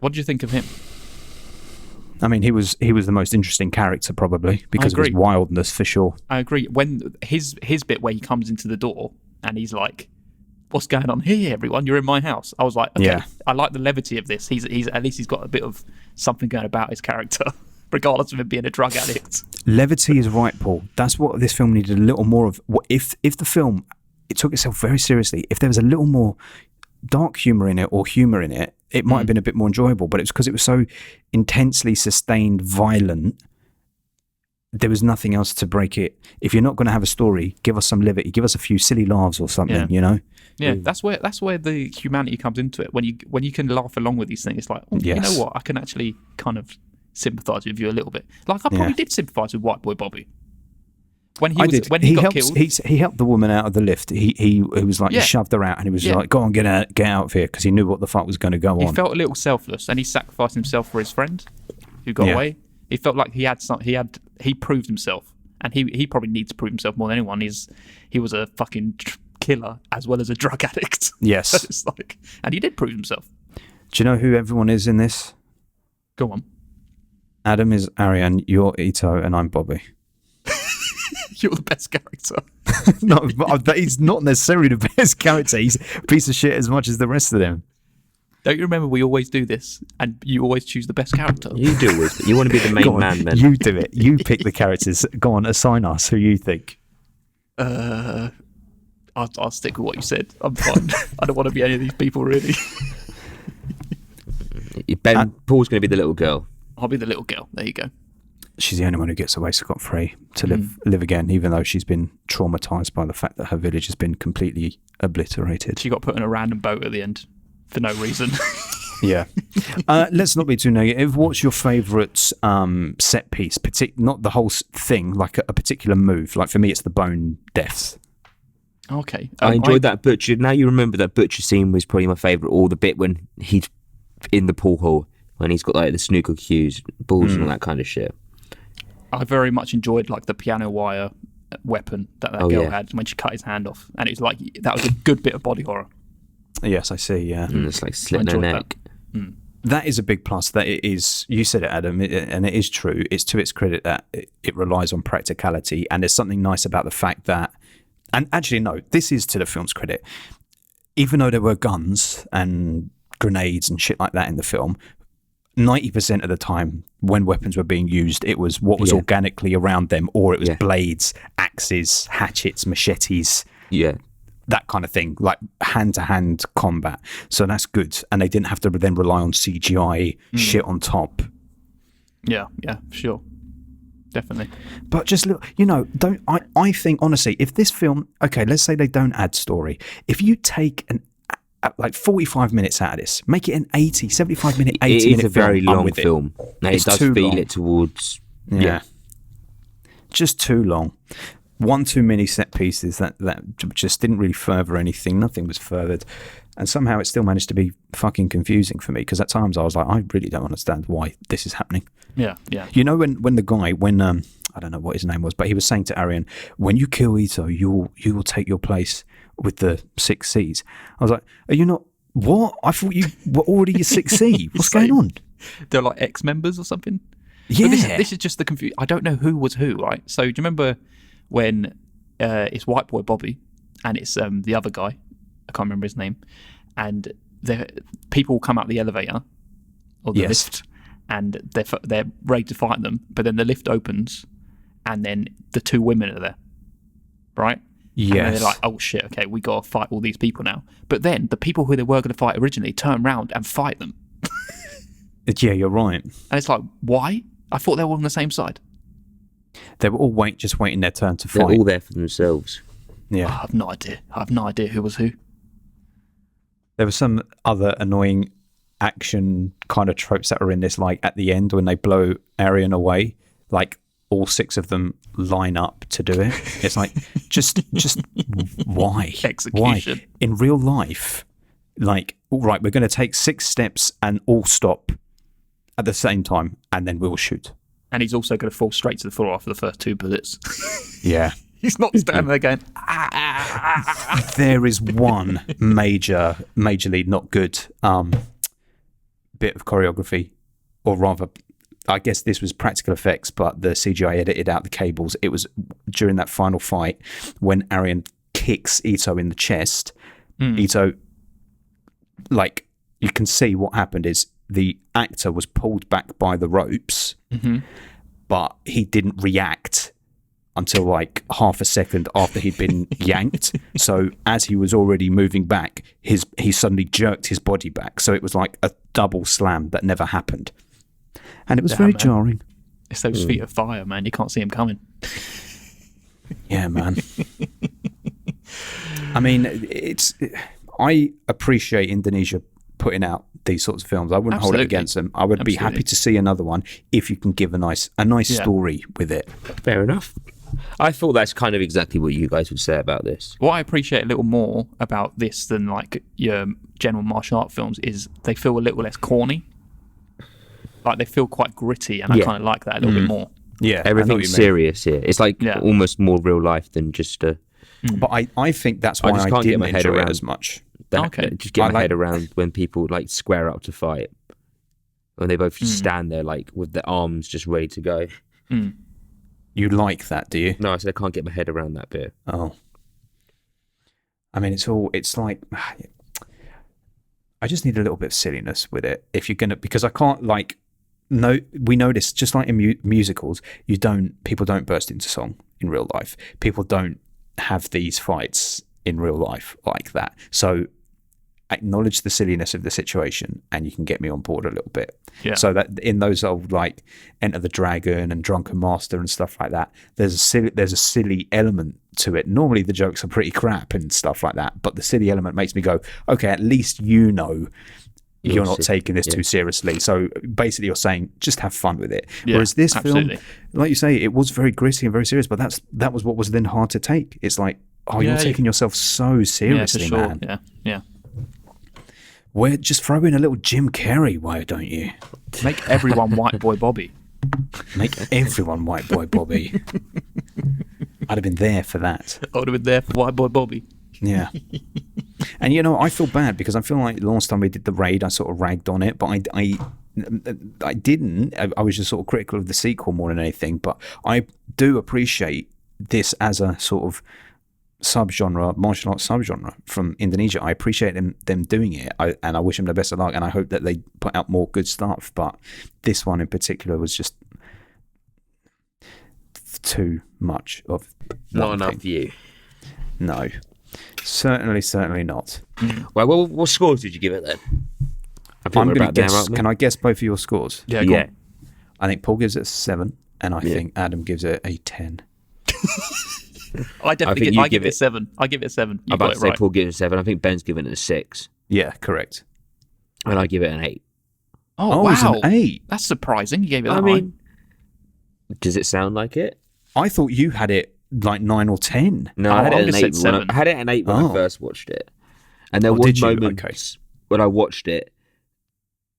What did you think of him? I mean, he was the most interesting character probably because of his wildness, for sure. I agree. When his bit where he comes into the door and he's like, "What's going on here, everyone? You're in my house." I was like, okay, I like the levity of this. He's at least he's got a bit of something going about his character, regardless of him being a drug addict. Levity is right, Paul. That's what this film needed a little more of. If the film took itself very seriously, if there was a little more dark humor in it or humor in it, it might have been a bit more enjoyable, but it was because it was so intensely sustained, violent. There was nothing else to break it. If you're not going to have a story, give us some levity, give us a few silly laughs or something, you know? Yeah, that's where the humanity comes into it. When you can laugh along with these things, it's like, you know what? I can actually kind of sympathise with you a little bit. Like I probably did sympathise with White Boy Bobby. When he got killed, he helped the woman out of the lift. He was like, he shoved her out, and he was like, "Go on, get out of here," because he knew what the fuck was going to go on. He felt a little selfless, and he sacrificed himself for his friend who got away. He felt like he proved himself, and he probably needs to prove himself more than anyone. He was a fucking killer as well as a drug addict. Yes, and he did prove himself. Do Do you know who everyone is in this? Go on. Adam is Arian, you're Ito, and I'm Bobby. You're the best character. No, but he's not necessarily the best character. He's a piece of shit as much as the rest of them. Don't you remember we always do this, and you always choose the best character? You do always. You want to be the main man, then. You do it. You pick the characters. Go on, assign us who you think. I'll stick with what you said. I'm fine. I don't want to be any of these people, really. Ben, Paul's going to be the little girl. I'll be the little girl. There you go. She's the only one who gets away scot-free to live again, even though she's been traumatised by the fact that her village has been completely obliterated. She got put in a random boat at the end for no reason. Yeah. Let's not be too negative. What's your favourite set piece? Not the whole thing, like a particular move. Like for me, it's the bone deaths. Okay. I enjoyed that butcher. Now you remember that butcher scene was probably my favourite. Or the bit when he's in the pool hall, when he's got like the snooker cues, balls and all that kind of shit. I very much enjoyed like the piano wire weapon that girl had when she cut his hand off, and it was like that was a good bit of body horror. Yes, I see. Yeah, and it's like slitting her neck. That is a big plus. That it is. You said it, Adam, and it is true. It's to its credit that it relies on practicality, and there's something nice about the fact that. And actually, no, this is to the film's credit. Even though there were guns and grenades and shit like that in the film, 90% of the time when weapons were being used, it was what was organically around them, or it was blades, axes, hatchets, machetes, that kind of thing, like hand-to-hand combat. So that's good, and they didn't have to then rely on CGI shit on top. Yeah, sure, definitely. But just look, I think honestly, if this film, okay, let's say they don't add story, if you take like 45 minutes out of this, make it an 75 minute, 80 minute film. It is a very long film. It does feel it towards... Yeah. Just too long. One too many set pieces that just didn't really further anything. Nothing was furthered. And somehow it still managed to be fucking confusing for me, because at times I was like, I really don't understand why this is happening. Yeah. You know, when the guy, I don't know what his name was, but he was saying to Arian, when you kill Ito, you will take your place with the 6Cs. I was like, are you not... What? I thought you were already a 6C. What's going on? They're like ex-members or something? Yeah. This is just the confusion. I don't know who was who, right? So do you remember when it's White Boy Bobby and it's the other guy, I can't remember his name, and people come out the elevator or the lift, and they're ready to fight them, but then the lift opens and then the two women are there, right? Yes. And they're like, oh shit, okay, we got to fight all these people now. But then the people who they were going to fight originally turn around and fight them. Yeah, you're right. And it's like, why? I thought they were on the same side. They were all just waiting their turn to fight. They're all there for themselves. Yeah. I have no idea who was who. There were some other annoying action kind of tropes that are in this, like at the end when they blow Arian away, like all 6 of them line up to do it. It's like, just why? Execution. Why? In real life, like, all right, we're going to take 6 steps and all stop at the same time, and then we'll shoot. And he's also going to fall straight to the floor after the first 2 bullets. Yeah. He's not standing there going, There is one majorly not good bit of choreography, or rather, I guess this was practical effects, but the CGI edited out the cables. It was during that final fight when Arian kicks Ito in the chest. Ito, like, you can see what happened is the actor was pulled back by the ropes, but he didn't react until like half a second after he'd been yanked. So as he was already moving back, he suddenly jerked his body back. So it was like a double slam that never happened. And it was very jarring. It's those feet of fire, man. You can't see him coming. Yeah, man. I mean, I appreciate Indonesia putting out these sorts of films. I wouldn't hold it against them. I would be happy to see another one if you can give a nice story with it. Fair enough. I thought that's kind of exactly what you guys would say about this. What I appreciate a little more about this than like your general martial art films is they feel a little less corny. Like they feel quite gritty, and I kind of like that a little bit more. Yeah, everything's serious here. It's like almost more real life than just a... But I think that's why I didn't enjoy it as much. Okay. Just get I my like- head around when people like square up to fight, when they both just stand there like with their arms just ready to go. You like that, do you? No, I said I can't get my head around that bit. Oh. I mean, it's like, I just need a little bit of silliness with it. If you're gonna, because I can't like, no, we know this, just like in musicals, people don't burst into song in real life. People don't have these fights in real life like that. So acknowledge the silliness of the situation and you can get me on board a little bit. Yeah. So that in those old like Enter the Dragon and Drunken Master and stuff like that, there's a silly element to it. Normally the jokes are pretty crap and stuff like that, but the silly element makes me go, okay, at least you're not taking this too seriously. So basically you're saying just have fun with it. Yeah, Whereas this absolutely. film, like you say, it was very gritty and very serious, but that was what was then hard to take. It's like, you're taking yourself so seriously, yeah, for sure. man. Yeah. Where just throw in a little Jim Carrey, why don't you? Make everyone White Boy Bobby. Make everyone White Boy Bobby. I'd have been there for that. I would have been there for White Boy Bobby. Yeah. And I feel bad because I feel like last time we did the raid, I sort of ragged on it, but I didn't. I was just sort of critical of the sequel more than anything. But I do appreciate this as a sort of subgenre, martial arts subgenre from Indonesia. I appreciate them doing it, and I wish them the best of luck. And I hope that they put out more good stuff. But this one in particular was just too much of Not one enough thing. for you. No, certainly not. Well, what scores did you give it then? I think I'm we're going to about there, guess. aren't we? Can I guess both of your scores? Yeah, go on. I think Paul gives it a 7, and I think Adam gives it a 10. I definitely think you give give it a it- 7. I give it a 7. You I'm about got to it say right. Paul gives it a 7. I think Ben's given it a 6. Yeah, correct. And I give it an 8. Oh, it's wow. an 8. That's surprising. You gave it that I high. mean, does it sound like it? I thought you had it like 9 or 10. No, Oh, I had I it would've at an 8 said 7. I had it at an 8 when Oh. I first watched it. And there Oh, was did you? moments when I watched it,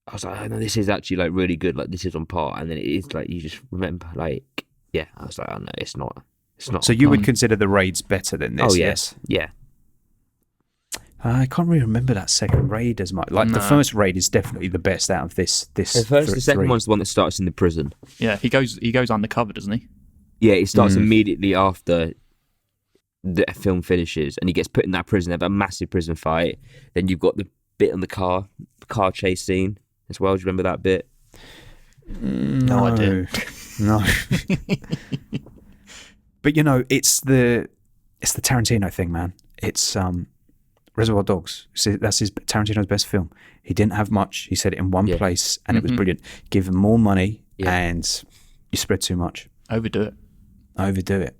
I was like, oh, no, this is actually like really good. Like this is on par. And then it is like, you just remember like, yeah, I was like, oh no, it's not. It's not. So you would consider the raids better than this? Oh, yes. Yeah. I can't really remember that second raid as much. Like the No. first raid is definitely the best out of this. The second three. one's the one that starts in the prison. Yeah, he goes undercover, doesn't he? Yeah, it starts immediately after the film finishes, and he gets put in that prison. They have a massive prison fight. Then you've got the bit on the car chase scene as well. Do you remember that bit? No, I didn't. No. But it's the Tarantino thing, man. It's Reservoir Dogs. That's Tarantino's best film. He didn't have much. He said it in one place, and it was brilliant. Give him more money, and you spread too much. Overdo it.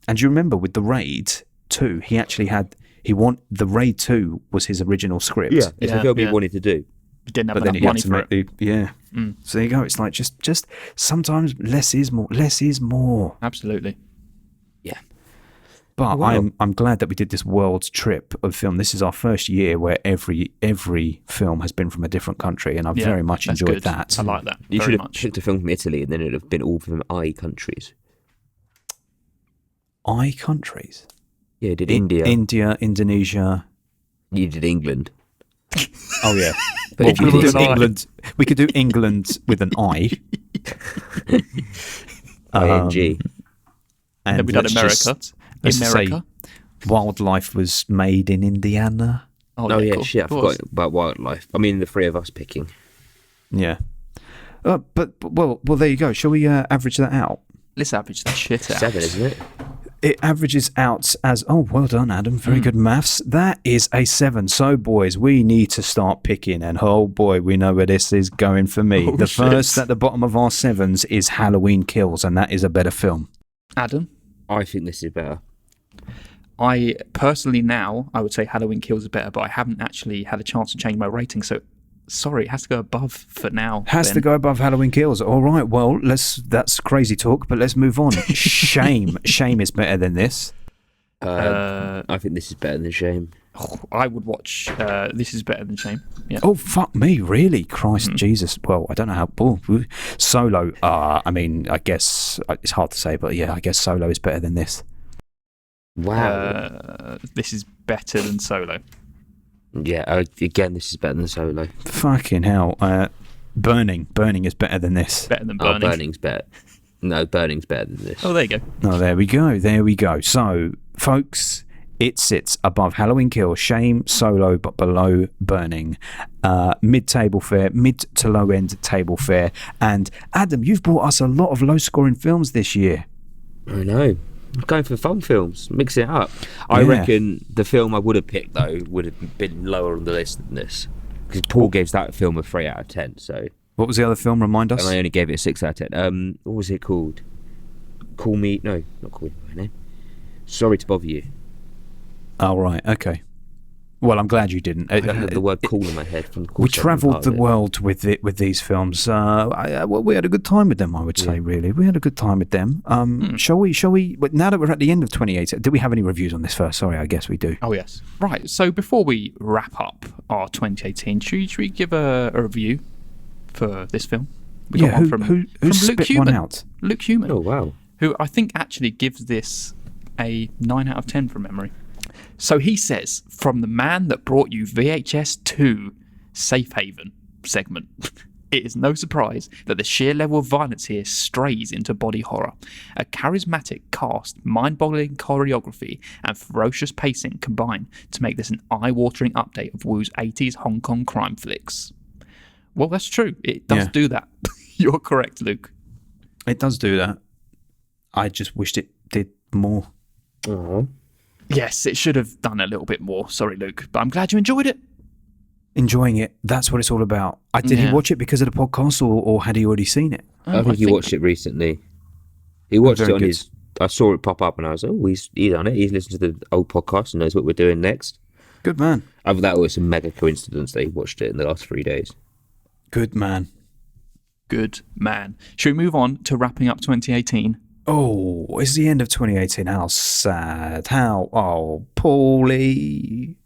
And do you remember with the Raid 2, he actually had the Raid 2 was his original script. It's a Yeah, film he yeah. wanted to do. He didn't have But then enough he had money to for make it. So there you go. It's like just sometimes less is more. Less is more. Absolutely. Yeah. But Wow. I'm glad that we did this world trip of film. This is our first year where every film has been from a different country, and I've Yeah, very much that's enjoyed good. that. I like that. You very should have much. picked a film from Italy, and then it would have been all from I countries. Countries. Yeah, you did India. India, Indonesia. You did England. Oh yeah. But Well, if you we could did do England. We could do England with an I. ING. And Then we done let's America. just- let's just say America. wildlife was made in Indiana. Oh yeah, cool. shit! I Of course. forgot about wildlife. I mean, the three of us picking. Yeah. But well, there you go. Shall we average that out? Let's average that shit out. 7, isn't it? It averages out as, well done, Adam. Very good maths. That is a 7. So, boys, we need to start picking. And, oh, boy, we know where this is going for me. The first at the bottom of our 7s is Halloween Kills, and that is a better film. Adam? I think this is better. I personally now, I would say Halloween Kills is better, but I haven't actually had a chance to change my rating. So, sorry, it has to go above for now. Has to go above Halloween Kills. All right, well, that's crazy talk, but let's move on. Shame. Shame is better than this. I think this is better than Shame. I would watch This Is Better Than Shame. Yeah. Oh, fuck me, really? Christ Jesus. Well, I don't know how... Solo, I mean, I guess... It's hard to say, but yeah, I guess Solo is better than this. Wow. This is better than Solo. Yeah, again, this is better than Solo. Fucking hell. Burning is better than this. Better than Burning. Burning's better. No, Burning's better than this. Oh, there you go. Oh, there we go. So, folks, it sits above Halloween Kills, Shame, Solo, but below Burning. Mid-table fare, mid to low-end table fare. And, Adam, you've brought us a lot of low-scoring films this year. I know. I'm going for fun films, mixing it up. I reckon the film I would have picked, though, would have been lower on the list than this. Because Paul gave that film a 3 out of 10, so... What was the other film? Remind us. And I only gave it a 6 out of 10. What was it called? Call Me... No, not Call Me by Name. Sorry to Bother You. Oh, right, okay. Well, I'm glad you didn't. I had the word cool in my head. From we travelled the world with these films. We had a good time with them, I would say, really. We had a good time with them. Shall we, now that we're at the end of 2018, do we have any reviews on this first? Sorry, I guess we do. Oh, yes. Right, so before we wrap up our 2018, should we give a review for this film? We got one from spit Luke Human. one out? Luke Human. Oh, wow. Who I think actually gives this a 9 out of 10 from memory. So he says, from the man that brought you VHS 2 Safe Haven segment, it is no surprise that the sheer level of violence here strays into body horror. A charismatic cast, mind-boggling choreography, and ferocious pacing combine to make this an eye-watering update of Woo's 80s Hong Kong crime flicks. Well, that's true. It does do that. You're correct, Luke. It does do that. I just wished it did more. Oh. Yes, it should have done a little bit more. Sorry, Luke, but I'm glad you enjoyed it. Enjoying it. That's what it's all about. Did he watch it because of the podcast, or had he already seen it? I think he watched it recently. He watched it on his... I saw it pop up and I was like, oh, he's on it. He's listened to the old podcast and knows what we're doing next. Good man. Other than that, it was a mega coincidence that he watched it in the last 3 days. Good man. Good man. Should we move on to wrapping up 2018? Oh, it's the end of 2018. How sad. Oh, Paulie.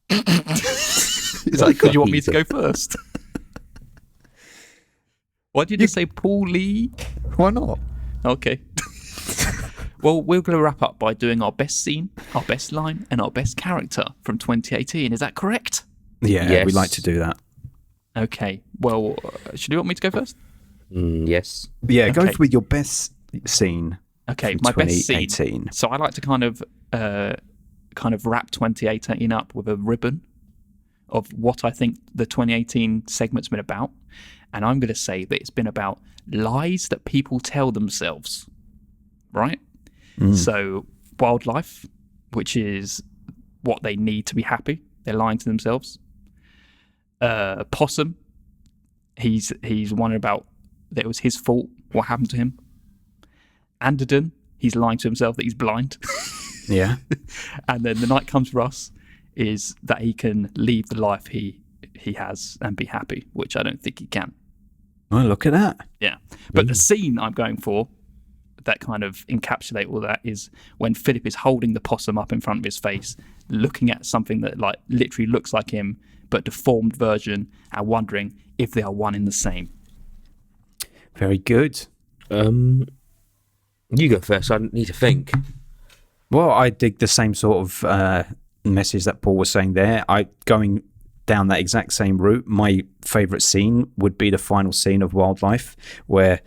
Is that because you want me to go first? Why did you just say Paulie? Why not? Okay. Well, we're going to wrap up by doing our best scene, our best line, and our best character from 2018. Is that correct? Yeah, yes. We like to do that. Okay. Well, should you want me to go first? Yes. Yeah, go with your best scene. Okay, from my best 2018. scene. So I like to kind of wrap 2018 up with a ribbon of what I think the 2018 segment's been about. And I'm going to say that it's been about lies that people tell themselves, right? So wildlife, which is what they need to be happy. They're lying to themselves. Possum, he's wondering about that it was his fault what happened to him. Anderton, he's lying to himself that he's blind. Yeah. And then The Night Comes for Us is that he can leave the life he has and be happy, which I don't think he can. Oh, look at that. Yeah. But the scene I'm going for that kind of encapsulate all that is when Philip is holding the possum up in front of his face, looking at something that like literally looks like him, but deformed version, and wondering if they are one in the same. Very good. You go first. I need to think. Well, I dig the same sort of message that Paul was saying there. Going down that exact same route, my favourite scene would be the final scene of Wildlife, where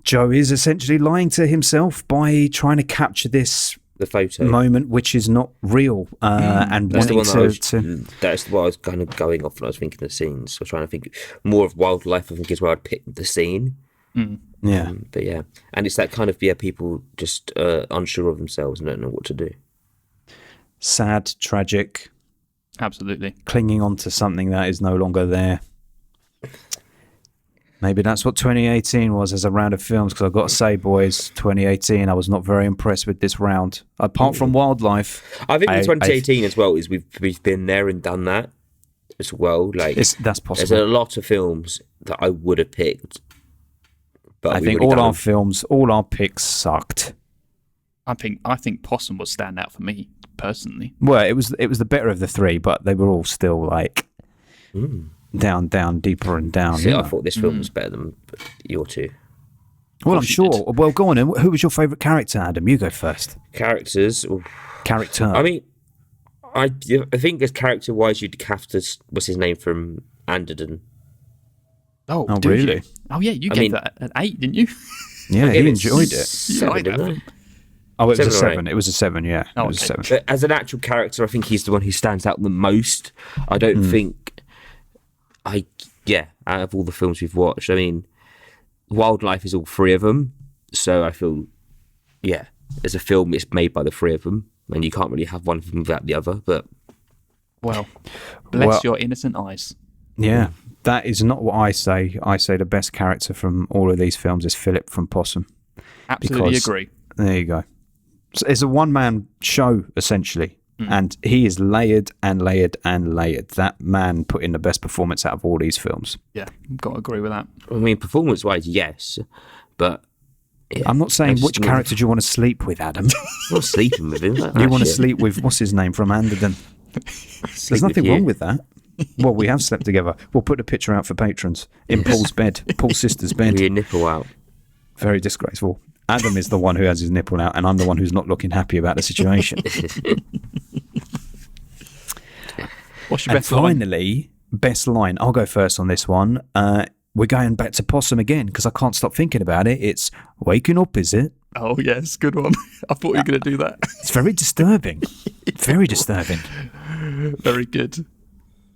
Joe is essentially lying to himself by trying to capture the photo moment, which is not real, and that's wanting that's what I was kind of going off when I was thinking of scenes. I was trying to think more of Wildlife, I think, is where I'd pick the scene. Yeah. But yeah, and it's that kind of people just unsure of themselves and don't know what to do. Sad, tragic. Absolutely. Clinging on to something that is no longer there. Maybe that's what 2018 was as a round of films, because I've got to say, boys, 2018, I was not very impressed with this round. Apart from Wildlife. I think 2018 as well is we've been there and done that as well. Like that's possible. There's a lot of films that I would have picked. But I think all our picks sucked. I think Possum was stand out for me personally. Well, it was the better of the three, but they were all still like down, deeper and down. See, I thought this film was better than your two. Well, I'm sure. Well, go on. Who was your favourite character, Adam? You go first. Characters. Character. I mean, I think as character-wise, you'd have to. What's his name from Anderton? Oh, Oh, really? You? Oh, yeah, you gave that an 8, didn't you? Yeah, he enjoyed it. 7, didn't I? Oh, it was a 7 or 7. It was a 7, yeah. Oh, it was a okay. 7. But as an actual character, I think he's the one who stands out the most. I don't think. Out of all the films we've watched, I mean, Wildlife is all 3 of them. So I feel, as a film, it's made by the 3 of them, and you can't really have one of them without the other. But Well, bless your innocent eyes. Yeah, that is not what I say. I say the best character from all of these films is Philip from Possum. Absolutely agree. There you go. So it's a one-man show, essentially. And he is layered and layered and layered. That man put in the best performance out of all these films. Yeah, got to agree with that. I mean, performance-wise, yes, but I'm not saying which character do you want to sleep with, Adam. I'm not sleeping with him. You want to sleep with, what's his name, from Anderton. There's nothing wrong with that. Well, we have slept together. We'll put a picture out for patrons in Paul's bed, Paul's sister's bed. With your nipple out. Very disgraceful. Adam is the one who has his nipple out, and I'm the one who's not looking happy about the situation. What's your And best line? finally, best line. I'll go first on this one. We're going back to Possum again because I can't stop thinking about it. It's waking up, is it? Oh, yes, good one. I thought you were going to do that. It's very disturbing. Very disturbing. Very good.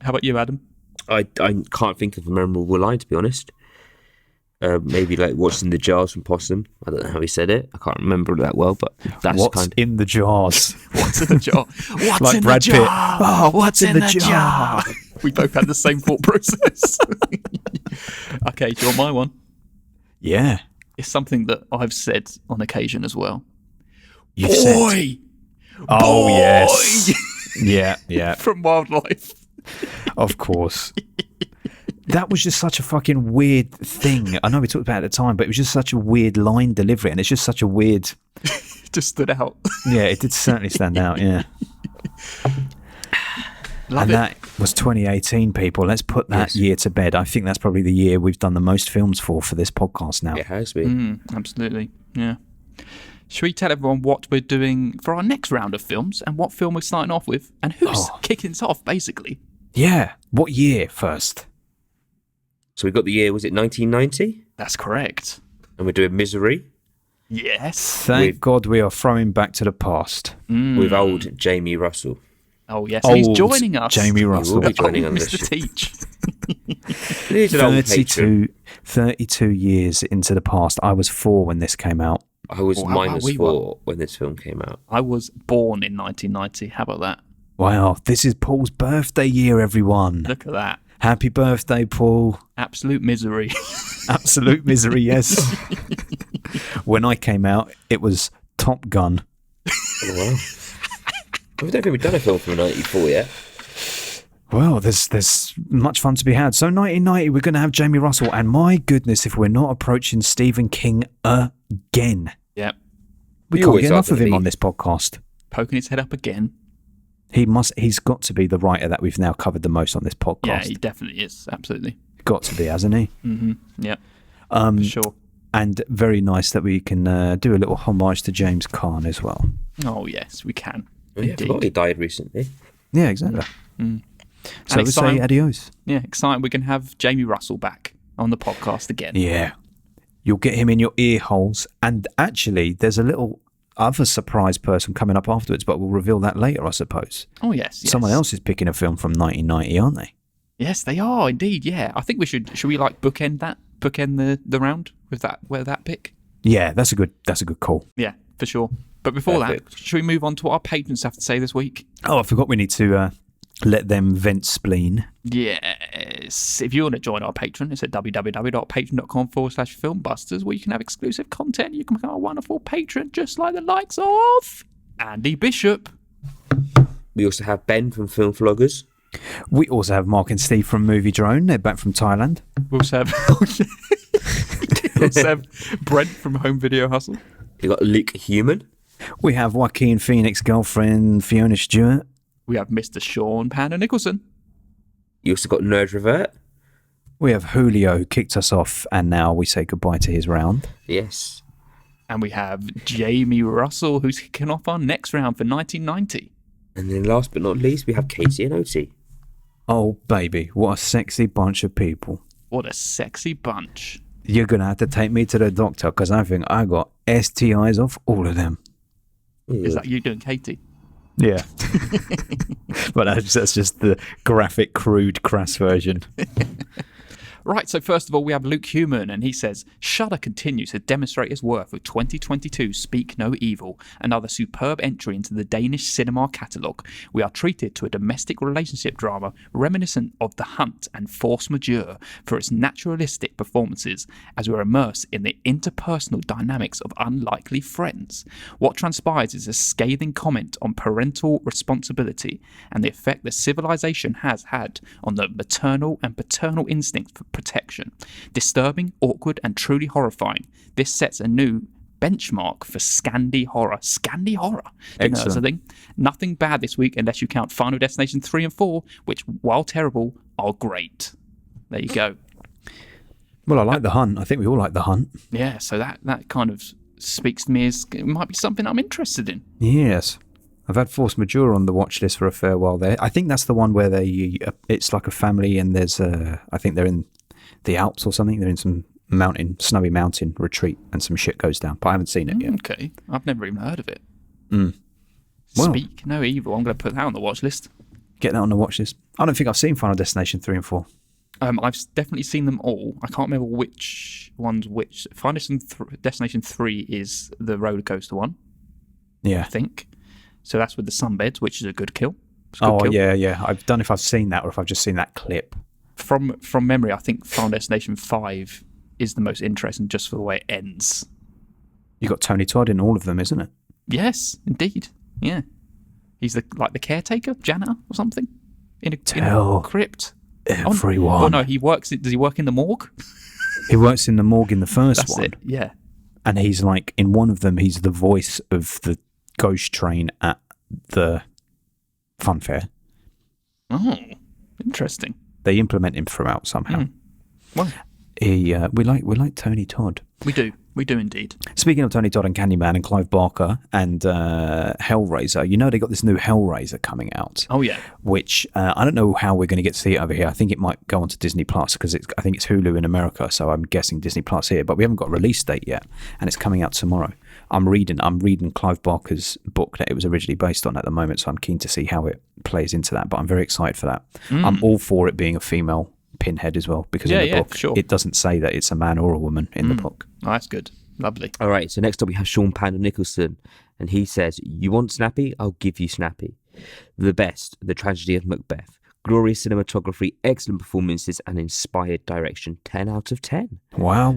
How about you, Adam? I can't think of a memorable line, to be honest. Maybe like what's in the jars from Possum. I don't know how he said it. I can't remember it that well, but that's What's in the jars? What's in the jar? What's Like in Brad the Pitt. jar? Oh, what's in the jar? We both had the same thought process. Okay, do you want my one? Yeah. It's something that I've said on occasion as well. You've said. Boy! Oh, Boy! yes. Yeah. From Wildlife. Of course. That was just such a fucking weird thing. I know we talked about it at the time, but it was just such a weird line delivery, and it's just such a weird... Just stood out. Yeah, it did certainly stand out, yeah. Love And it. that was 2018, people. Let's put that year to bed. I think that's probably the year we've done the most films for this podcast now. It has been. Absolutely, yeah. Should we tell everyone what we're doing for our next round of films and what film we're starting off with and who's kicking us off, basically? Yeah. What year first? So we got the year, was it 1990? That's correct. And we're doing Misery Yes. Thank God we are throwing back to the past. with old Jamie Russell. Oh, yes. And he's Old joining us. Jamie He Russell. will be joining on Mr. this. Teach. He's an old patron. 32 years into the past. I was 4 when this came out. I was Oh, how about we -4 when this film came out. I was born in 1990. How about that? Wow, this is Paul's birthday year, everyone. Look at that. Happy birthday, Paul. Absolute misery. Absolute misery, yes. When I came out, it was Top Gun. Oh, wow. I don't think we've done a film from 94 yet. Well, there's much fun to be had. So 1990, we're going to have Jamie Russell. And my goodness, if we're not approaching Stephen King again. Yep. We You can't always get are enough of gonna him be. on this podcast. Poking his head up again. He's got to be the writer that we've now covered the most on this podcast. Yeah, he definitely is. Absolutely. Got to be, hasn't he? Yeah. For sure. And very nice that we can do a little homage to James Caan as well. Oh, yes, we can. Oh, yeah, I forgot Indeed. he died recently. Yeah, exactly. So And we say exciting. adios. Yeah, exciting. We can have Jamie Russell back on the podcast again. Yeah. You'll get him in your ear holes. And actually, there's a little other surprise person coming up afterwards, but we'll reveal that later, I suppose. Oh, yes. Someone else is picking a film from 1990, aren't they? Yes, they are indeed. Yeah, I think we should we like bookend the round with that pick? Yeah, that's a good call. Yeah, for sure. But before Perfect. that, should we move on to what our patrons have to say this week? Oh, I forgot we need to let them vent spleen. Yes. If you want to join our Patreon, it's at www.patreon.com/filmbusters, where you can have exclusive content. You can become a wonderful patron, just like the likes of Andy Bishop. We also have Ben from Film Vloggers. We also have Mark and Steve from Movie Drone. They're back from Thailand. We also have, Brent from Home Video Hustle. You got Luke Human. We have Joaquin Phoenix girlfriend Fiona Stewart. We have Mr. Sean Panda Nicholson. You also got Nerd Revert. We have Julio, who kicked us off, and now we say goodbye to his round. Yes. And we have Jamie Russell, who's kicking off our next round for 1990. And then last but not least, we have Katie and Oti. Oh, baby, what a sexy bunch of people. What a sexy bunch. You're going to have to take me to the doctor because I think I got STIs off all of them. Is that you doing Katie? Yeah. But that's just the graphic, crude, crass version. Right, so first of all, we have Luke Human, and he says, Shudder continues to demonstrate its worth with 2022 Speak No Evil, another superb entry into the Danish cinema catalogue. We are treated to a domestic relationship drama reminiscent of The Hunt and Force Majeure for its naturalistic performances as we are immersed in the interpersonal dynamics of unlikely friends. What transpires is a scathing comment on parental responsibility and the effect that civilization has had on the maternal and paternal instinct for protection. Disturbing, awkward, and truly horrifying. This sets a new benchmark for Scandi horror. Scandi horror. Didn't know that's a thing. Nothing bad this week unless you count Final Destination 3 and 4, which, while terrible, are great. There you go. Well, I like The Hunt. I think we all like The Hunt. Yeah, so that kind of speaks to me as it might be something I'm interested in. Yes. I've had Force Majeure on the watch list for a fair while there. I think that's the one where it's like a family and there's I think they're in the Alps or something. They're in some snowy mountain retreat and some shit goes down. But I haven't seen it yet. Okay. I've never even heard of it. Well, Speak No Evil. I'm going to put that on the watch list. Get that on the watch list. I don't think I've seen Final Destination 3 and 4. I've definitely seen them all. I can't remember which one's which. Final Destination 3 is the roller coaster one. Yeah. I think. So that's with the sunbeds, which is a good kill. Kill. Yeah. I don't know if I've seen that or if I've just seen that clip. From memory, I think Final Destination 5 is the most interesting just for the way it ends. You got Tony Todd in all of them, isn't it? Yes, indeed. Yeah. He's the caretaker, janitor or something? In a crypt. Everyone. Oh no, does he work in the morgue? He works in the morgue in the first That's one. it, yeah. And he's like, in one of them, he's the voice of the ghost train at the fun fair. Oh, interesting. They implement him throughout somehow. Well, we like Tony Todd. We do indeed. Speaking of Tony Todd and Candyman and Clive Barker and Hellraiser, you know they got this new Hellraiser coming out. Oh yeah. Which I don't know how we're going to get to see it over here. I think it might go onto Disney Plus because I think it's Hulu in America, so I'm guessing Disney Plus here. But we haven't got a release date yet, and it's coming out tomorrow. I'm reading Clive Barker's book that it was originally based on at the moment, so I'm keen to see how it plays into that. But I'm very excited for that. I'm all for it being a female Pinhead as well, because in the book it doesn't say that it's a man or a woman in the book. Oh, that's good. Lovely. All right, so next up we have Sean Panda Nicholson, and he says, "You want Snappy? I'll give you Snappy. The best, the tragedy of Macbeth. Glorious cinematography, excellent performances, and inspired direction. 10 out of 10. Wow.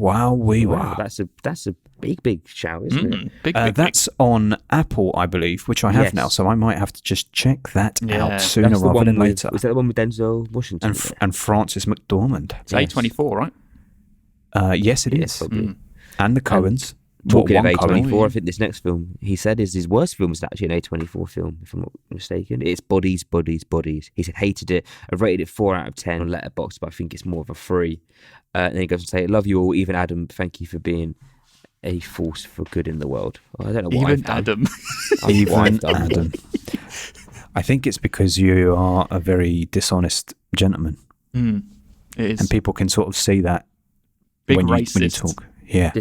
That's a big shout, isn't it? Big. That's on Apple, I believe, which I have now, so I might have to just check that out sooner rather than later. Was that the one with Denzel Washington? And Francis McDormand. It's A24, right? Yes, it is. And the Coens. Talking of A24, I think this next film, he said, is his worst film is actually an A24 film, if I'm not mistaken. It's Bodies. He said, hated it. I've rated it 4 out of 10 on Letterboxd, but I think it's more of a 3. And then he goes on to say, love you all, even Adam, thank you for being a force for good in the world. I don't know what I've done. Adam. Even Adam. I think it's because you are a very dishonest gentleman. It is. And people can sort of see that Big when racist. you talk. Yeah.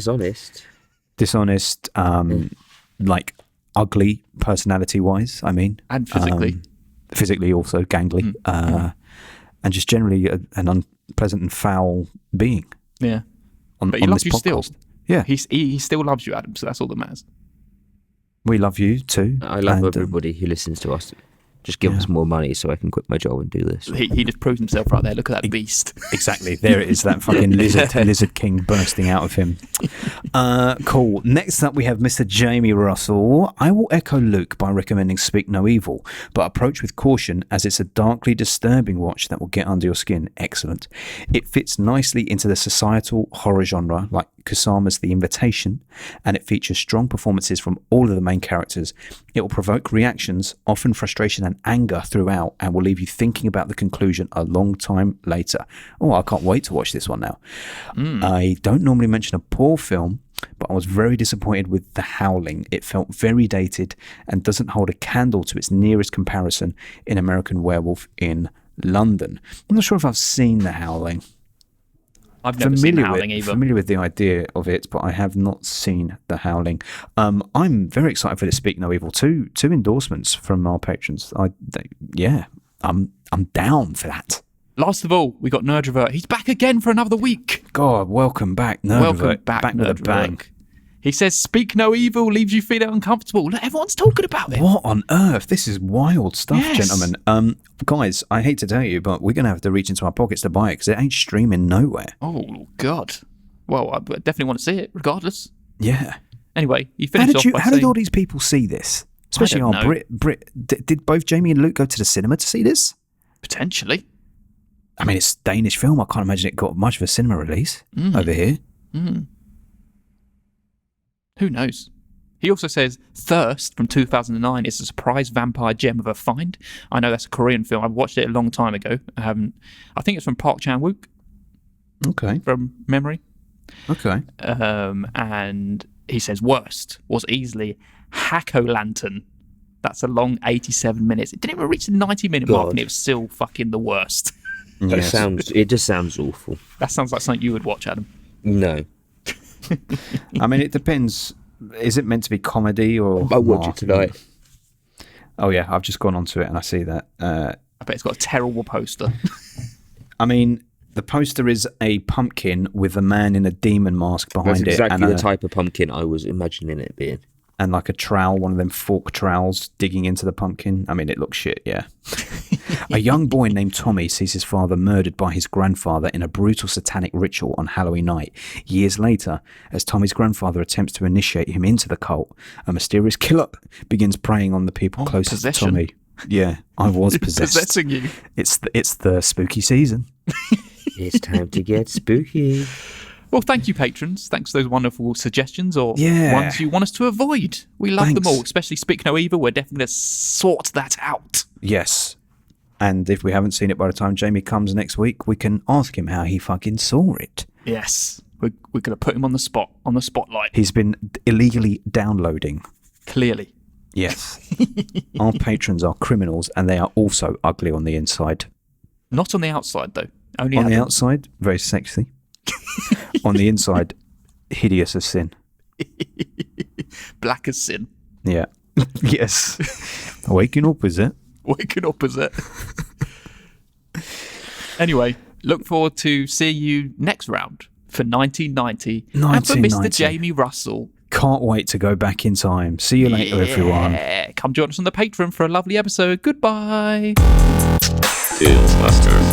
Dishonest, like ugly personality-wise, I mean. And physically. Physically also gangly. And just generally an unpleasant and foul being. Yeah. But he loves you still. Yeah. He still loves you, Adam, so that's all that matters. We love you too. I love everybody who listens to us. Just give us more money so I can quit my job and do this. He just proves himself right there. Look at that beast. Exactly. There it is, that fucking lizard king bursting out of him. Cool. Next up, we have Mr. Jamie Russell. I will echo Luke by recommending Speak No Evil, but approach with caution as it's a darkly disturbing watch that will get under your skin. Excellent. It fits nicely into the societal horror genre, like Kusama's The Invitation, and it features strong performances from all of the main characters. It will provoke reactions, often frustration and anger throughout, and will leave you thinking about the conclusion a long time later. Oh, I can't wait to watch this one now. I don't normally mention a poor film, but I was very disappointed with The Howling. It felt very dated and doesn't hold a candle to its nearest comparison in American Werewolf in London. I'm not sure if I've seen The Howling. I've never seen The Howling either. Familiar with the idea of it, but I have not seen The Howling. I'm very excited for this Speak No Evil. Two endorsements from our patrons. I'm down for that. Last of all, we got Nerdrovert. He's back again for another week. God, welcome back, Nerdrovert. Welcome back with a bang. He says, "Speak no evil leaves you feeling uncomfortable." Look, everyone's talking about it. What on earth? This is wild stuff, Yes. gentlemen. Guys, I hate to tell you, but we're going to have to reach into our pockets to buy it because it ain't streaming nowhere. Oh, God. Well, I definitely want to see it, regardless. Yeah. Anyway, he finished off by How saying, did all these people see this? Especially don't our know. Brit. Did both Jamie and Luke go to the cinema to see this? potentially. I mean, it's a Danish film. I can't imagine it got much of a cinema release over here. Who knows? He also says Thirst from 2009 is a surprise vampire gem of a find. I know that's a Korean film. I watched it a long time ago. I think it's from Park Chan-wook. Okay. From memory. Okay. And he says worst was easily Hack-O-Lantern. That's a long 87 minutes. It didn't even reach the 90-minute mark, and it was still fucking the worst. Yes. It just sounds awful. That sounds like something you would watch, Adam. No. I mean, it depends. Is it meant to be comedy or? I'll watch it tonight. Oh yeah, I've just gone onto it and I see that. I bet it's got a terrible poster. I mean, the poster is a pumpkin with a man in a demon mask behind That's it, exactly and the type of pumpkin I was imagining it being. and like a trowel, one of them fork trowels digging into the pumpkin. I mean, it looks shit, yeah. A young boy named Tommy sees his father murdered by his grandfather in a brutal satanic ritual on Halloween night. Years later, as Tommy's grandfather attempts to initiate him into the cult, a mysterious killer begins preying on the people closest to Tommy. Yeah, I was possessed. Possessing you. It's the spooky season. It's time to get spooky. Well, thank you, patrons. Thanks for those wonderful suggestions or Yeah. ones you want us to avoid. We love them Thanks. all, especially Speak No Evil. We're definitely going to sort that out. Yes. And if we haven't seen it by the time Jamie comes next week, we can ask him how he fucking saw it. Yes. We're going to put him on the spotlight. He's been illegally downloading. Clearly. Yes. Our patrons are criminals and they are also ugly on the inside. Not on the outside, though. Only On the Adam. outside, very sexy. On the inside, hideous as sin. Black as sin. Yeah. Yes. Waking up, is it? Waking up as it. Anyway, look forward to seeing you next round for 1990. And for 1990. Mr. Jamie Russell. Can't wait to go back in time. See you later, everyone. Come join us on the Patreon for a lovely episode. Goodbye. Fieldbuster.